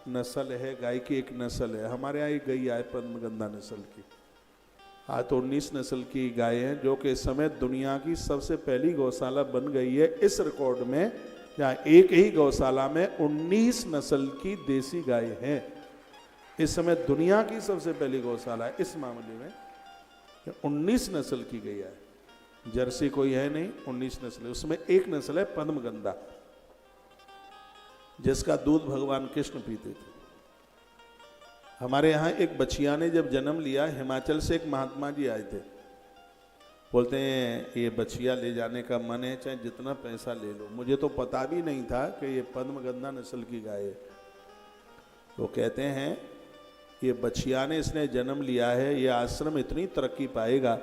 नस्ल है, गाय की एक नस्ल है, हमारे यहाँ एक गैया है पद्मगंधा नस्ल की। आज तो 19 नस्ल की गाय हैं, जो कि इस समय दुनिया की सबसे पहली गौशाला बन गई है इस रिकॉर्ड में, जहाँ एक ही गौशाला में 19 नस्ल की देसी गाय हैं। इस समय दुनिया की सबसे पहली गौशाला है इस मामले में, 19 नस्ल की गैया है। जर्सी कोई है नहीं, 19 नस्ल है। उसमें एक नस्ल है पद्मगंधा, जिसका दूध भगवान कृष्ण पीते थे। हमारे यहाँ एक बछिया ने जब जन्म लिया, हिमाचल से एक महात्मा जी आए थे, बोलते हैं ये बछिया ले जाने का मन है, चाहे जितना पैसा ले लो। मुझे तो पता भी नहीं था कि ये पद्मगंधा नस्ल की गाय है। वो कहते हैं ये बछिया ने इसने जन्म लिया है, ये आश्रम इतनी तरक्की पाएगा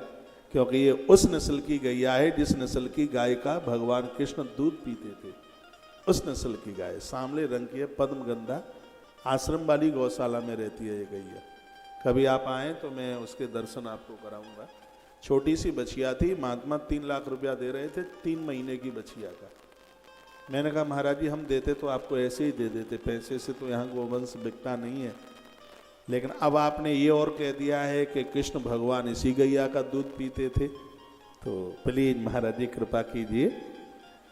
क्योंकि ये उस नस्ल की गैया है जिस नस्ल की गाय का भगवान कृष्ण दूध पीते थे। उस नस्ल की गाय सांवले रंग की है, पद्मगंधा, आश्रम वाली गौशाला में रहती है ये गैया। कभी आप आएँ तो मैं उसके दर्शन आपको कराऊंगा। छोटी सी बछिया थी, महात्मा 3 लाख रुपया दे रहे थे 3 महीने की बछिया का। मैंने कहा महाराज जी हम देते तो आपको ऐसे ही दे देते, पैसे से तो यहाँ गोवंश बिकता नहीं है, लेकिन अब आपने ये और कह दिया है कि कृष्ण भगवान इसी गैया का दूध पीते थे, तो प्लीज महाराज जी कृपा कीजिए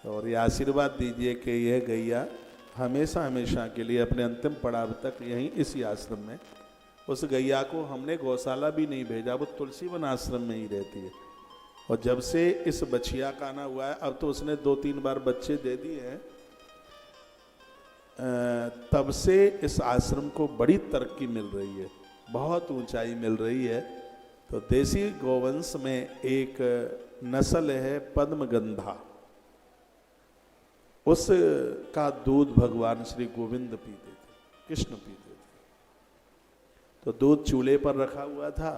और ये आशीर्वाद दीजिए कि यह गैया हमेशा हमेशा के लिए अपने अंतिम पड़ाव तक यहीं इसी आश्रम में। उस गैया को हमने गौशाला भी नहीं भेजा, वो तुलसी वन आश्रम में ही रहती है। और जब से इस बछिया का आना हुआ है, अब तो उसने 2-3 बार बच्चे दे दिए हैं, तब से इस आश्रम को बड़ी तरक्की मिल रही है, बहुत ऊंचाई मिल रही है। तो देसी गोवंश में एक नस्ल है पद्मगंधा, उसका दूध भगवान श्री गोविंद पीते थे, कृष्ण पीते थे। तो दूध चूल्हे पर रखा हुआ था,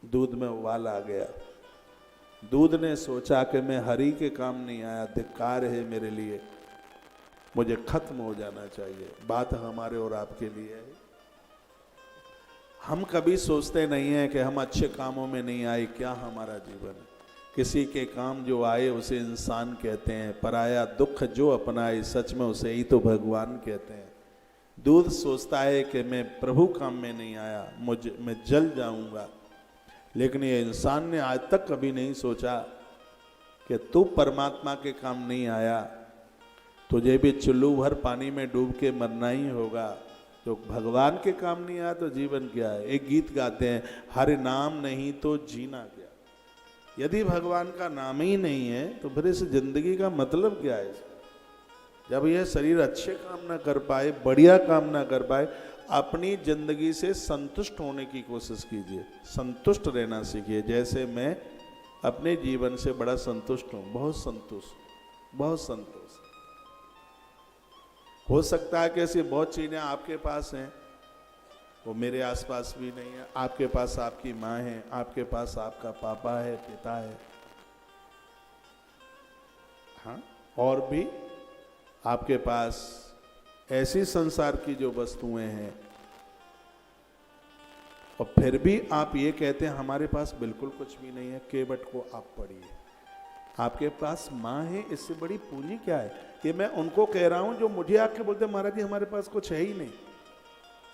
दूध में उबाल आ गया। दूध ने सोचा कि मैं हरि के काम नहीं आया, धिक्कार है मेरे लिए, मुझे खत्म हो जाना चाहिए। बात हमारे और आपके लिए है। हम कभी सोचते नहीं हैं कि हम अच्छे कामों में नहीं आए, क्या हमारा जीवन है। किसी के काम जो आए उसे इंसान कहते हैं, पराया दुख जो अपनाए सच में उसे ही तो भगवान कहते हैं। दूध सोचता है कि मैं प्रभु काम में नहीं आया, मैं जल जाऊंगा। लेकिन ये इंसान ने आज तक कभी नहीं सोचा कि तू परमात्मा के काम नहीं आया, तुझे भी चुल्लू भर पानी में डूब के मरना ही होगा। जो भगवान के काम नहीं आया तो जीवन क्या है। एक गीत गाते हैं, हरि नाम नहीं तो जीना क्या। यदि भगवान का नाम ही नहीं है तो फिर इस जिंदगी का मतलब क्या है। जब यह शरीर अच्छे काम ना कर पाए, बढ़िया काम ना कर पाए, अपनी जिंदगी से संतुष्ट होने की कोशिश कीजिए, संतुष्ट रहना सीखिए। जैसे मैं अपने जीवन से बड़ा संतुष्ट हूँ, बहुत संतुष्ट, बहुत संतुष्ट। हो सकता है कि ऐसी बहुत चीजें आपके पास हैं वो मेरे आसपास भी नहीं है। आपके पास आपकी माँ है, आपके पास आपका पापा है, पिता है, हाँ, और भी आपके पास ऐसी संसार की जो वस्तुएं हैं, और फिर भी आप ये कहते हैं हमारे पास बिल्कुल कुछ भी नहीं है। केवट को आप पढ़िए, आपके पास माँ है, इससे बड़ी पूंजी क्या है। ये मैं उनको कह रहा हूं जो मुझे आके बोलते महाराज जी हमारे पास कुछ है ही नहीं।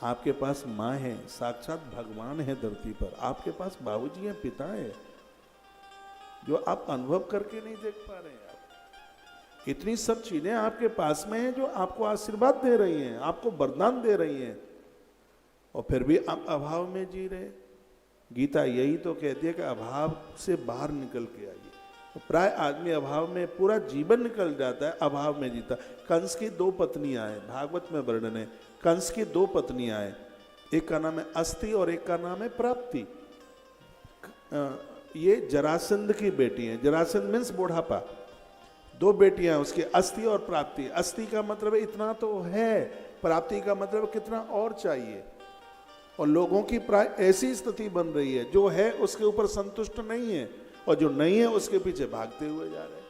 आपके पास माँ है, साक्षात भगवान है धरती पर। आपके पास बाबूजी हैं, पिता है, जो आप अनुभव करके नहीं देख पा रहे हैं। आप इतनी सब चीजें आपके पास में हैं जो आपको आशीर्वाद दे रही हैं, आपको वरदान दे रही हैं, और फिर भी आप अभाव में जी रहे। गीता यही तो कहती है कि अभाव से बाहर निकल के आइए। तो प्राय आदमी अभाव में पूरा जीवन निकल जाता है, अभाव में जीता। कंस की 2 पत्नियां हैं, भागवत में वर्णन है। कंस की 2 पत्नियां हैं, एक का नाम है अस्थि और एक का नाम है प्राप्ति। ये जरासंध की बेटी है। जरासंध मीन्स बुढ़ापा। 2 बेटियां हैं उसकी, अस्थि और प्राप्ति। अस्थि का मतलब इतना तो है, प्राप्ति का मतलब कितना और चाहिए। और लोगों की प्राय ऐसी स्थिति बन रही है, जो है उसके ऊपर संतुष्ट नहीं है, और जो नहीं है उसके पीछे भागते हुए जा रहे हैं।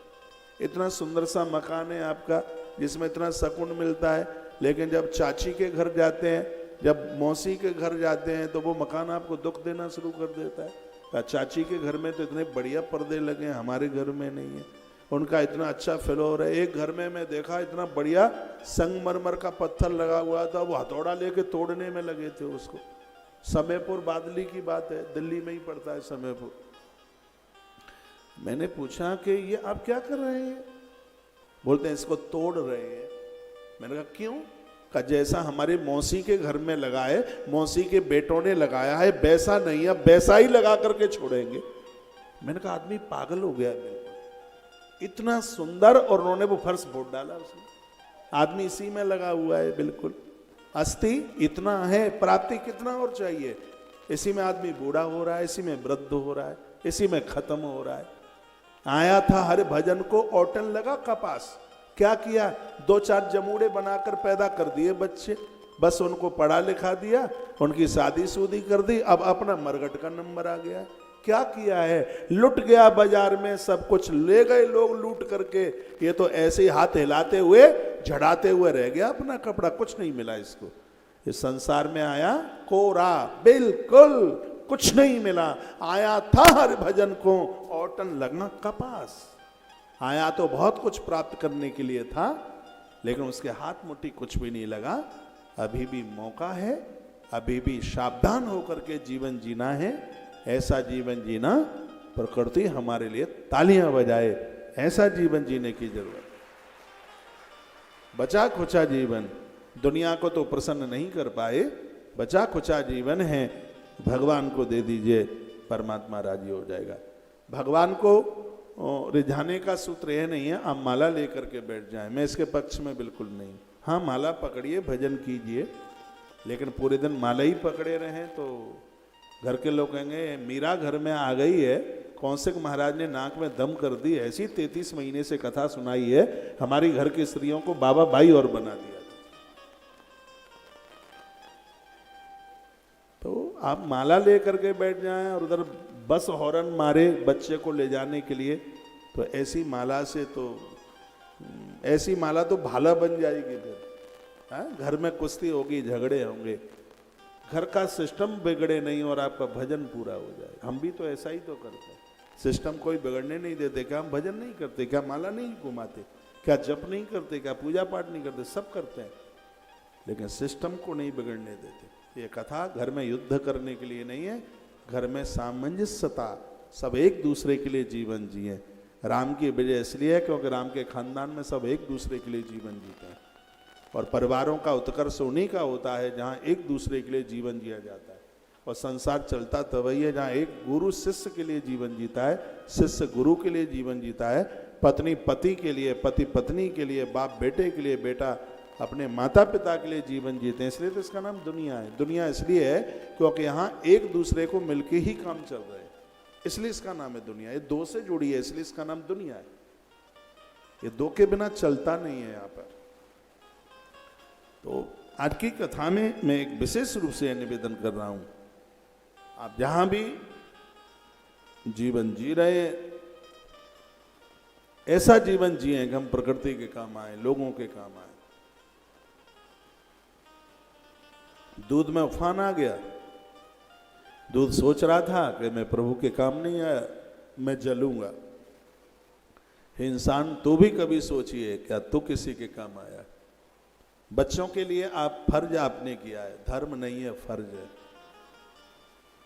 इतना सुंदर सा मकान है आपका जिसमें इतना सुकून मिलता है, लेकिन जब चाची के घर जाते हैं, जब मौसी के घर जाते हैं, तो वो मकान आपको दुख देना शुरू कर देता है। चाची के घर में तो इतने बढ़िया पर्दे लगे हैं, हमारे घर में नहीं है। उनका इतना अच्छा फ्लोर है। एक घर में मैं देखा इतना बढ़िया संगमरमर का पत्थर लगा हुआ था, वो हथौड़ा लेके तोड़ने में लगे थे उसको। समयपुर बादली की बात है, दिल्ली में ही पड़ता है समयपुर। मैंने पूछा कि ये आप क्या कर रहे हैं। बोलते हैं इसको तोड़ रहे हैं। मैंने कहा क्यों। का जैसा हमारे मौसी के घर में लगा है, मौसी के बेटों ने लगाया है, वैसा नहीं है, वैसा ही लगा करके छोड़ेंगे। मैंने कहा आदमी पागल हो गया बिल्कुल। इतना सुंदर, और उन्होंने वो फर्श बोट डाला उसमें, आदमी इसी में लगा हुआ है बिल्कुल। अस्थि इतना है, प्राप्ति कितना और चाहिए। इसी में आदमी बूढ़ा हो रहा है, इसी में वृद्ध हो रहा है, इसी में खत्म हो रहा है। आया था हरि भजन को, ओटन लगा कपास। क्या किया, 2-4 जमूड़े बनाकर पैदा कर दिए बच्चे, बस उनको पढ़ा लिखा दिया, उनकी शादी शुदी कर दी, अब अपना मरगट का नंबर आ गया। क्या किया है, लुट गया बाजार में सब कुछ, ले गए लोग लूट करके। ये तो ऐसे ही हाथ हिलाते हुए झड़ाते हुए रह गया अपना कपड़ा, कुछ नहीं मिला इसको। इस संसार में आया कोरा, बिल्कुल कुछ नहीं मिला। आया था हरि भजन को, ओटन लगा कपास। आया तो बहुत कुछ प्राप्त करने के लिए था, लेकिन उसके हाथ मुट्ठी कुछ भी नहीं लगा। अभी भी मौका है, अभी भी सावधान होकर के जीवन जीना है। ऐसा जीवन जीना, प्रकृति हमारे लिए तालियां बजाए, ऐसा जीवन जीने की जरूरत। बचा खुचा जीवन दुनिया को तो प्रसन्न नहीं कर पाए, बचा खुचा जीवन है, भगवान को दे दीजिए, परमात्मा राजी हो जाएगा। भगवान को रिझाने का सूत्र यह नहीं है आप माला लेकर के बैठ जाएं, मैं इसके पक्ष में बिल्कुल नहीं। हाँ, माला पकड़िए, भजन कीजिए, लेकिन पूरे दिन माला ही पकड़े रहें तो घर के लोग कहेंगे मीरा घर में आ गई है, कौशिक महाराज ने नाक में दम कर दी, ऐसी 33 महीने से कथा सुनाई है, हमारी घर की स्त्रियों को बाबा भाई और बना दिया। तो आप माला लेकर के बैठ जाएं और उधर बस हॉर्न मारे बच्चे को ले जाने के लिए, तो ऐसी माला से तो ऐसी माला तो भाला बन जाएगी फिर। हाँ, घर में कुश्ती होगी, झगड़े होंगे, घर का सिस्टम बिगड़े नहीं और आपका भजन पूरा हो जाए। हम भी तो ऐसा ही तो करते हैं, सिस्टम कोई बिगड़ने नहीं देते। क्या हम भजन नहीं करते, क्या माला नहीं घुमाते, क्या जप नहीं करते, क्या पूजा पाठ नहीं करते, सब करते हैं। लेकिन सिस्टम को नहीं बिगड़ने देते। ये कथा घर में युद्ध करने के लिए नहीं है, घर में सामंजस्यता, सब एक दूसरे के लिए जीवन जिए। राम की विजय इसलिए है क्योंकि राम के खानदान में सब एक दूसरे के लिए जीवन जीते हैं, और परिवारों का उत्कर्ष उन्हीं का होता है जहाँ एक दूसरे के लिए जीवन जिया जाता है। और संसार चलता तभी है जहाँ एक गुरु शिष्य के लिए जीवन जीता है, शिष्य गुरु के लिए जीवन जीता है, पत्नी पति के लिए, पति पत्नी के लिए, बाप बेटे के लिए, बेटा अपने माता पिता के लिए जीवन जीते हैं। इसलिए तो इसका नाम दुनिया है। दुनिया इसलिए है क्योंकि यहाँ एक दूसरे को मिलके ही काम चल रहे हैं, इसलिए इसका नाम है दुनिया। ये दो से जुड़ी है, इसलिए इसका नाम दुनिया है। ये दो के बिना चलता नहीं है यहाँ पर। तो आज की कथा में मैं एक विशेष रूप से निवेदन कर रहा हूं, आप जहां भी जीवन जी रहे ऐसा जीवन जिए कि हम प्रकृति के काम आए, लोगों के काम आए। दूध में उफान आ गया, दूध सोच रहा था कि मैं प्रभु के काम नहीं आया, मैं जलूंगा। इंसान तू भी कभी सोचिए क्या तू किसी के काम आया? बच्चों के लिए आप फर्ज आपने किया है, धर्म नहीं है, फर्ज है।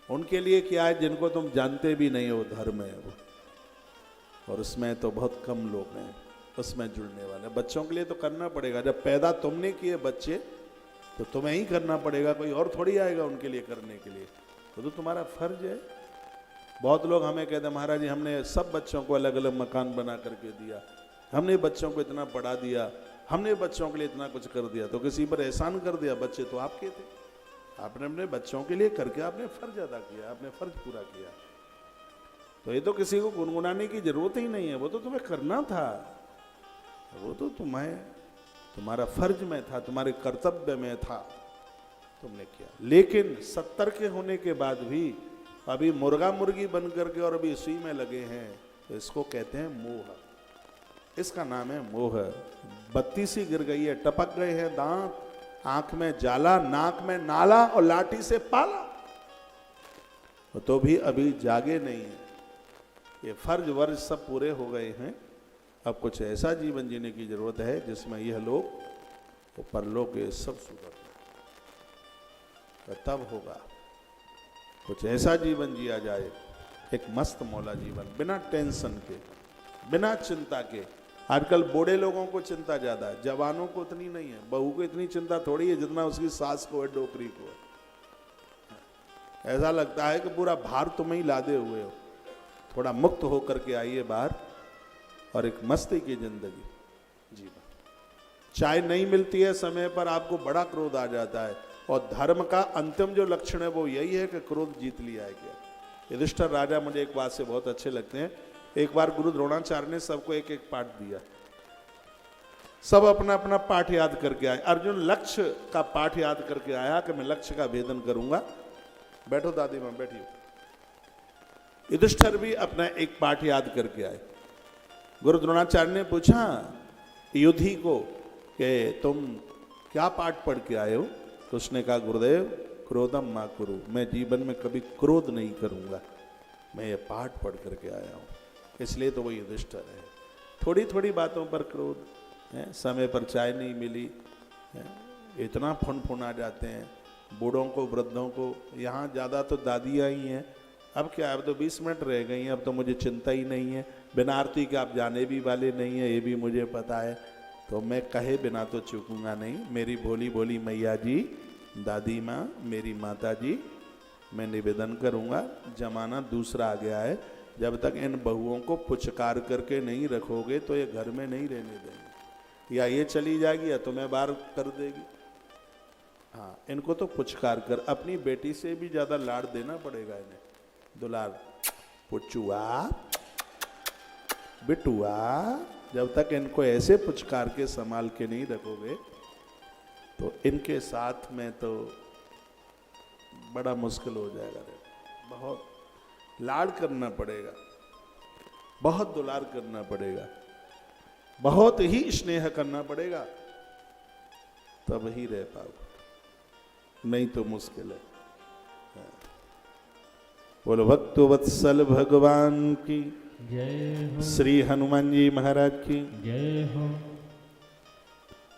उनके लिए क्या है जिनको तुम जानते भी नहीं हो, धर्म है वो, और उसमें तो बहुत कम लोग हैं उसमें जुड़ने वाले। बच्चों के लिए तो करना पड़ेगा, जब पैदा तुमने किए बच्चे तो तुम्हें ही करना पड़ेगा, कोई और थोड़ी आएगा उनके लिए करने के लिए, तो तुम्हारा फर्ज है। बहुत लोग हमें कहते हैं महाराज जी हमने सब बच्चों को अलग अलग मकान बना करके दिया, हमने बच्चों को इतना पढ़ा दिया, हमने बच्चों के लिए इतना कुछ कर दिया, तो किसी पर एहसान कर दिया? बच्चे तो आपके थे, आपने अपने बच्चों के लिए करके आपने फर्ज अदा किया, आपने फर्ज पूरा किया। तो ये तो किसी को गुनगुनाने की जरूरत ही नहीं है, वो तो तुम्हें करना था, वो तो तुम्हारा फर्ज में था, तुम्हारे कर्तव्य में था, तुमने किया। लेकिन 70 के होने के बाद भी अभी मुर्गा मुर्गी बन करके और अभी सुई में लगे हैं, तो इसको कहते हैं मोह। इसका नाम है मोह। बत्ती सी गिर गई है, टपक गए हैं दांत, आंख में जाला, नाक में नाला और लाठी से पाला, तो भी अभी जागे नहीं है। ये फर्ज वर्ज सब पूरे हो गए हैं, अब कुछ ऐसा जीवन जीने की जरूरत है जिसमें यह लोग वो परलोक ये सब सुधर तो तब होगा। कुछ ऐसा जीवन जिया जाए, एक मस्त मौला जीवन, बिना टेंशन के, बिना चिंता के। आजकल बूढ़े लोगों को चिंता ज्यादा है, जवानों को उतनी नहीं है। बहू को इतनी चिंता थोड़ी है जितना उसकी सास को है, डोकरी को है। ऐसा लगता है कि पूरा भार तुम ही लादे हुए हो। थोड़ा मुक्त होकर के आइए बाहर और एक मस्ती की जिंदगी जीवन। चाय नहीं मिलती है समय पर, आपको बड़ा क्रोध आ जाता है, और धर्म का अंतिम जो लक्षण है वो यही है कि क्रोध जीत लिया है। क्या युधिष्ठिर राजा मुझे एक बात से बहुत अच्छे लगते हैं। एक बार गुरु द्रोणाचार्य ने सबको एक एक पाठ दिया, सब अपना अपना पाठ याद करके आए। अर्जुन लक्ष्य का पाठ याद करके आया कि मैं लक्ष्य का भेदन करूंगा। बैठो दादी मां, बैठिए। युधिष्ठिर भी अपना एक पाठ याद करके आए। गुरु द्रोणाचार्य ने पूछा युधि को कि तुम क्या पाठ पढ़ के आए हो? तो उसने कहा गुरुदेव क्रोधम मा कुरु, मैं जीवन में कभी क्रोध नहीं करूंगा, मैं ये पाठ पढ़ करके आया हूं। इसलिए तो वो युधिष्ठिर है। थोड़ी थोड़ी बातों पर क्रोध है, समय पर चाय नहीं मिली है, इतना फुन आ जाते हैं बूढ़ों को, वृद्धों को। यहाँ ज़्यादा तो दादियाँ ही हैं। अब क्या, अब तो 20 मिनट रह गई हैं, अब तो मुझे चिंता ही नहीं है। बिना आरती के आप जाने भी वाले नहीं है, ये भी मुझे पता है, तो मैं कहे बिना तो चूकूंगा नहीं। मेरी भोली भोली मैया जी, दादी माँ, मेरी माता जी, मैं निवेदन करूँगा, जमाना दूसरा आ गया है। जब तक इन बहुओं को पुचकार करके नहीं रखोगे तो ये घर में नहीं रहने देंगे, या ये चली जाएगी या तुम्हें बाहर कर देगी। हाँ, इनको तो पुचकार कर, अपनी बेटी से भी ज़्यादा लाड़ देना पड़ेगा इन्हें। दुलार, पुचुआ, बिटुआ, जब तक इनको ऐसे पुचकार के संभाल के नहीं रखोगे तो इनके साथ में तो बड़ा मुश्किल हो जाएगा। बहुत लाड़ करना पड़ेगा, बहुत दुलार करना पड़ेगा, बहुत ही स्नेह करना पड़ेगा, तब ही रह पाओगे, नहीं तो मुश्किल है। बोलो भक्तो वत्सल भगवान की जय हो, श्री हनुमान जी महाराज की जय हो।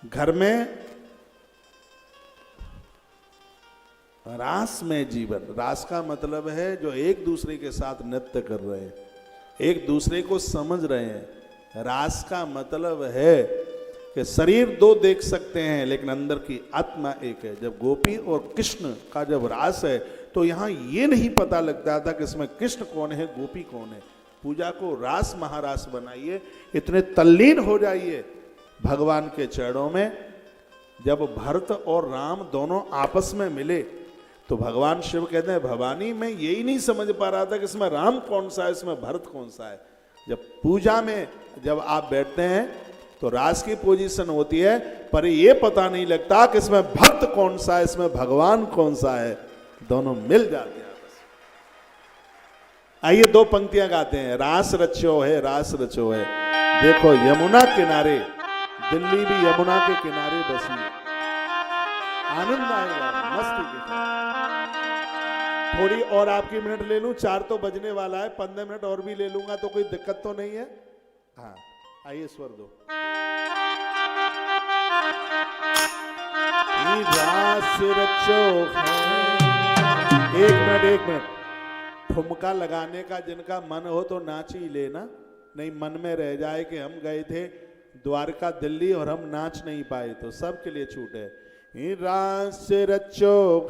घर में रास में जीवन। रास का मतलब है जो एक दूसरे के साथ नृत्य कर रहे हैं, एक दूसरे को समझ रहे हैं। रास का मतलब है कि शरीर दो देख सकते हैं लेकिन अंदर की आत्मा एक है। जब गोपी और कृष्ण का जब रास है तो यहाँ ये नहीं पता लगता था कि इसमें कृष्ण कौन है, गोपी कौन है। पूजा को रास महारास बनाइए, इतने तल्लीन हो जाइए भगवान के चरणों में। जब भरत और राम दोनों आपस में मिले तो भगवान शिव कहते हैं, भवानी मैं यही नहीं समझ पा रहा था कि इसमें राम कौन सा है, इसमें भरत कौन सा है। जब पूजा में जब आप बैठते हैं तो रास की पोजीशन होती है, पर ये पता नहीं लगता कि इसमें भक्त कौन सा है, इसमें भगवान कौन सा है, दोनों मिल जाते हैं। आइए दो पंक्तियां गाते हैं। रास रचो है, रास रचो है, देखो यमुना किनारे, दिल्ली भी यमुना के किनारे बसी है। आनंद आएगा मस्ती के साथ। थोड़ी और आपकी मिनट ले लूं, 4 तो बजने वाला है, 15 मिनट और भी ले लूंगा तो कोई दिक्कत तो नहीं है। हाँ आइए स्वर दो। रास रचो है, एक मिनट ठुमका लगाने का जिनका मन हो तो नाच ही लेना, नहीं मन में रह जाए कि हम गए थे द्वारका दिल्ली और हम नाच नहीं पाए, तो सबके लिए छूट है। रास रचो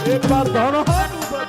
एक बार दोनों हाथ ऊपर।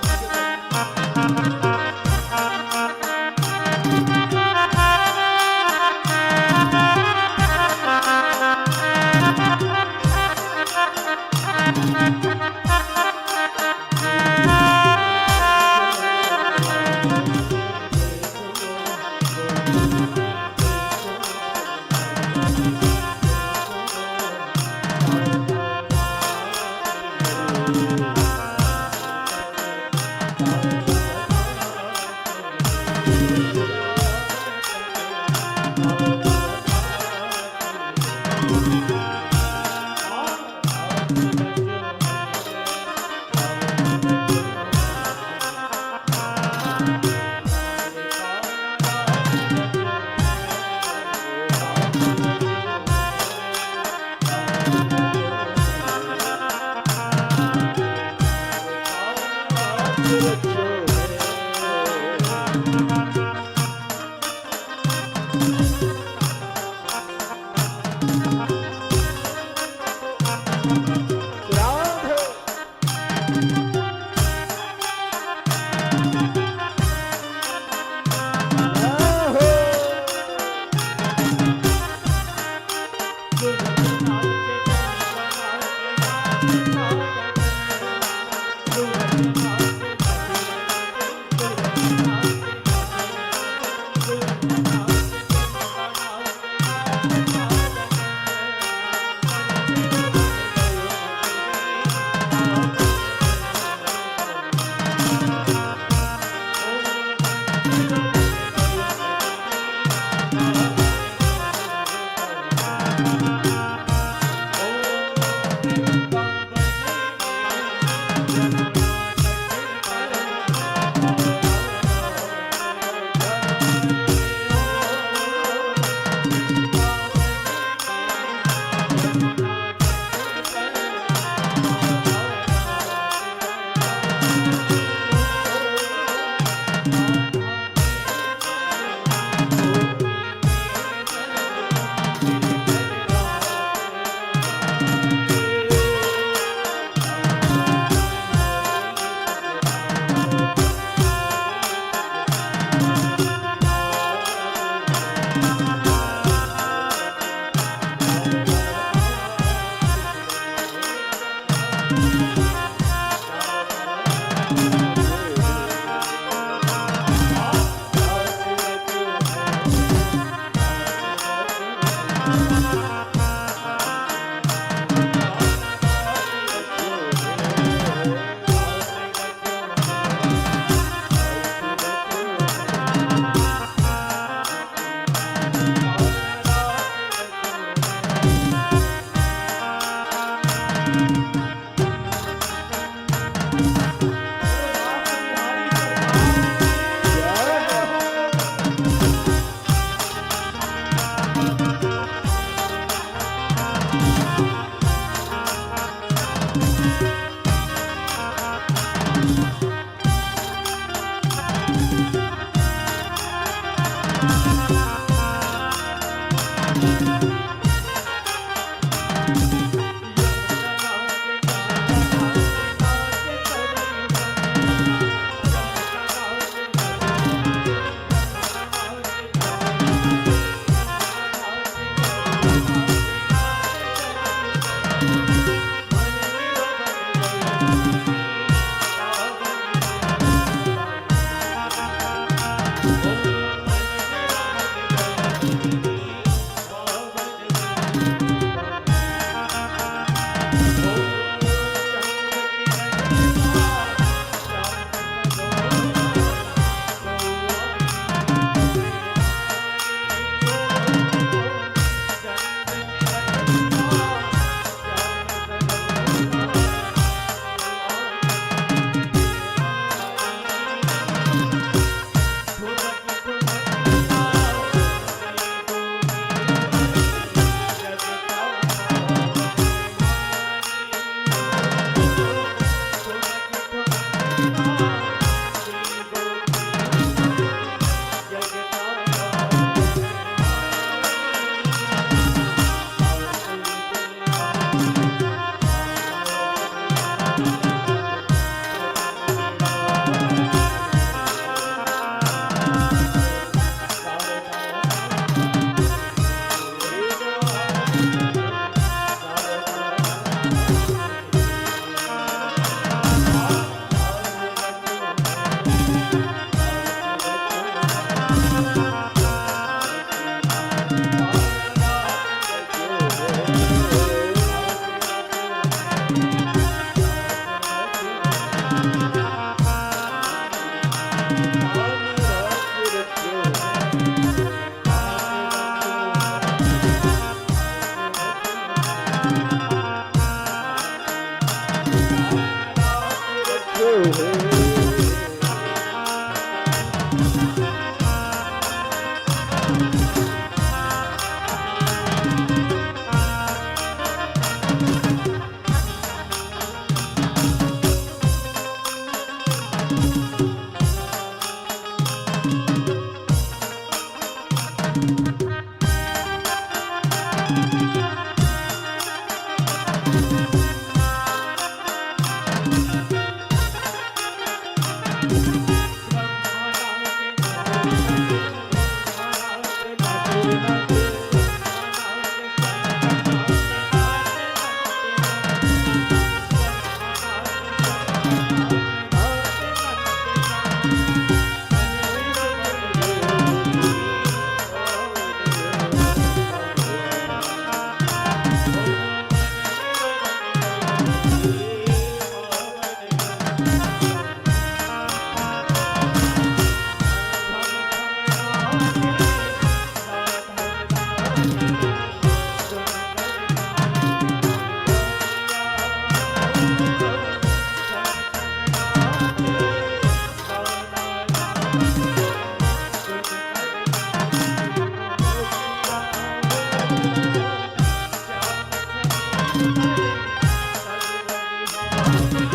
नमः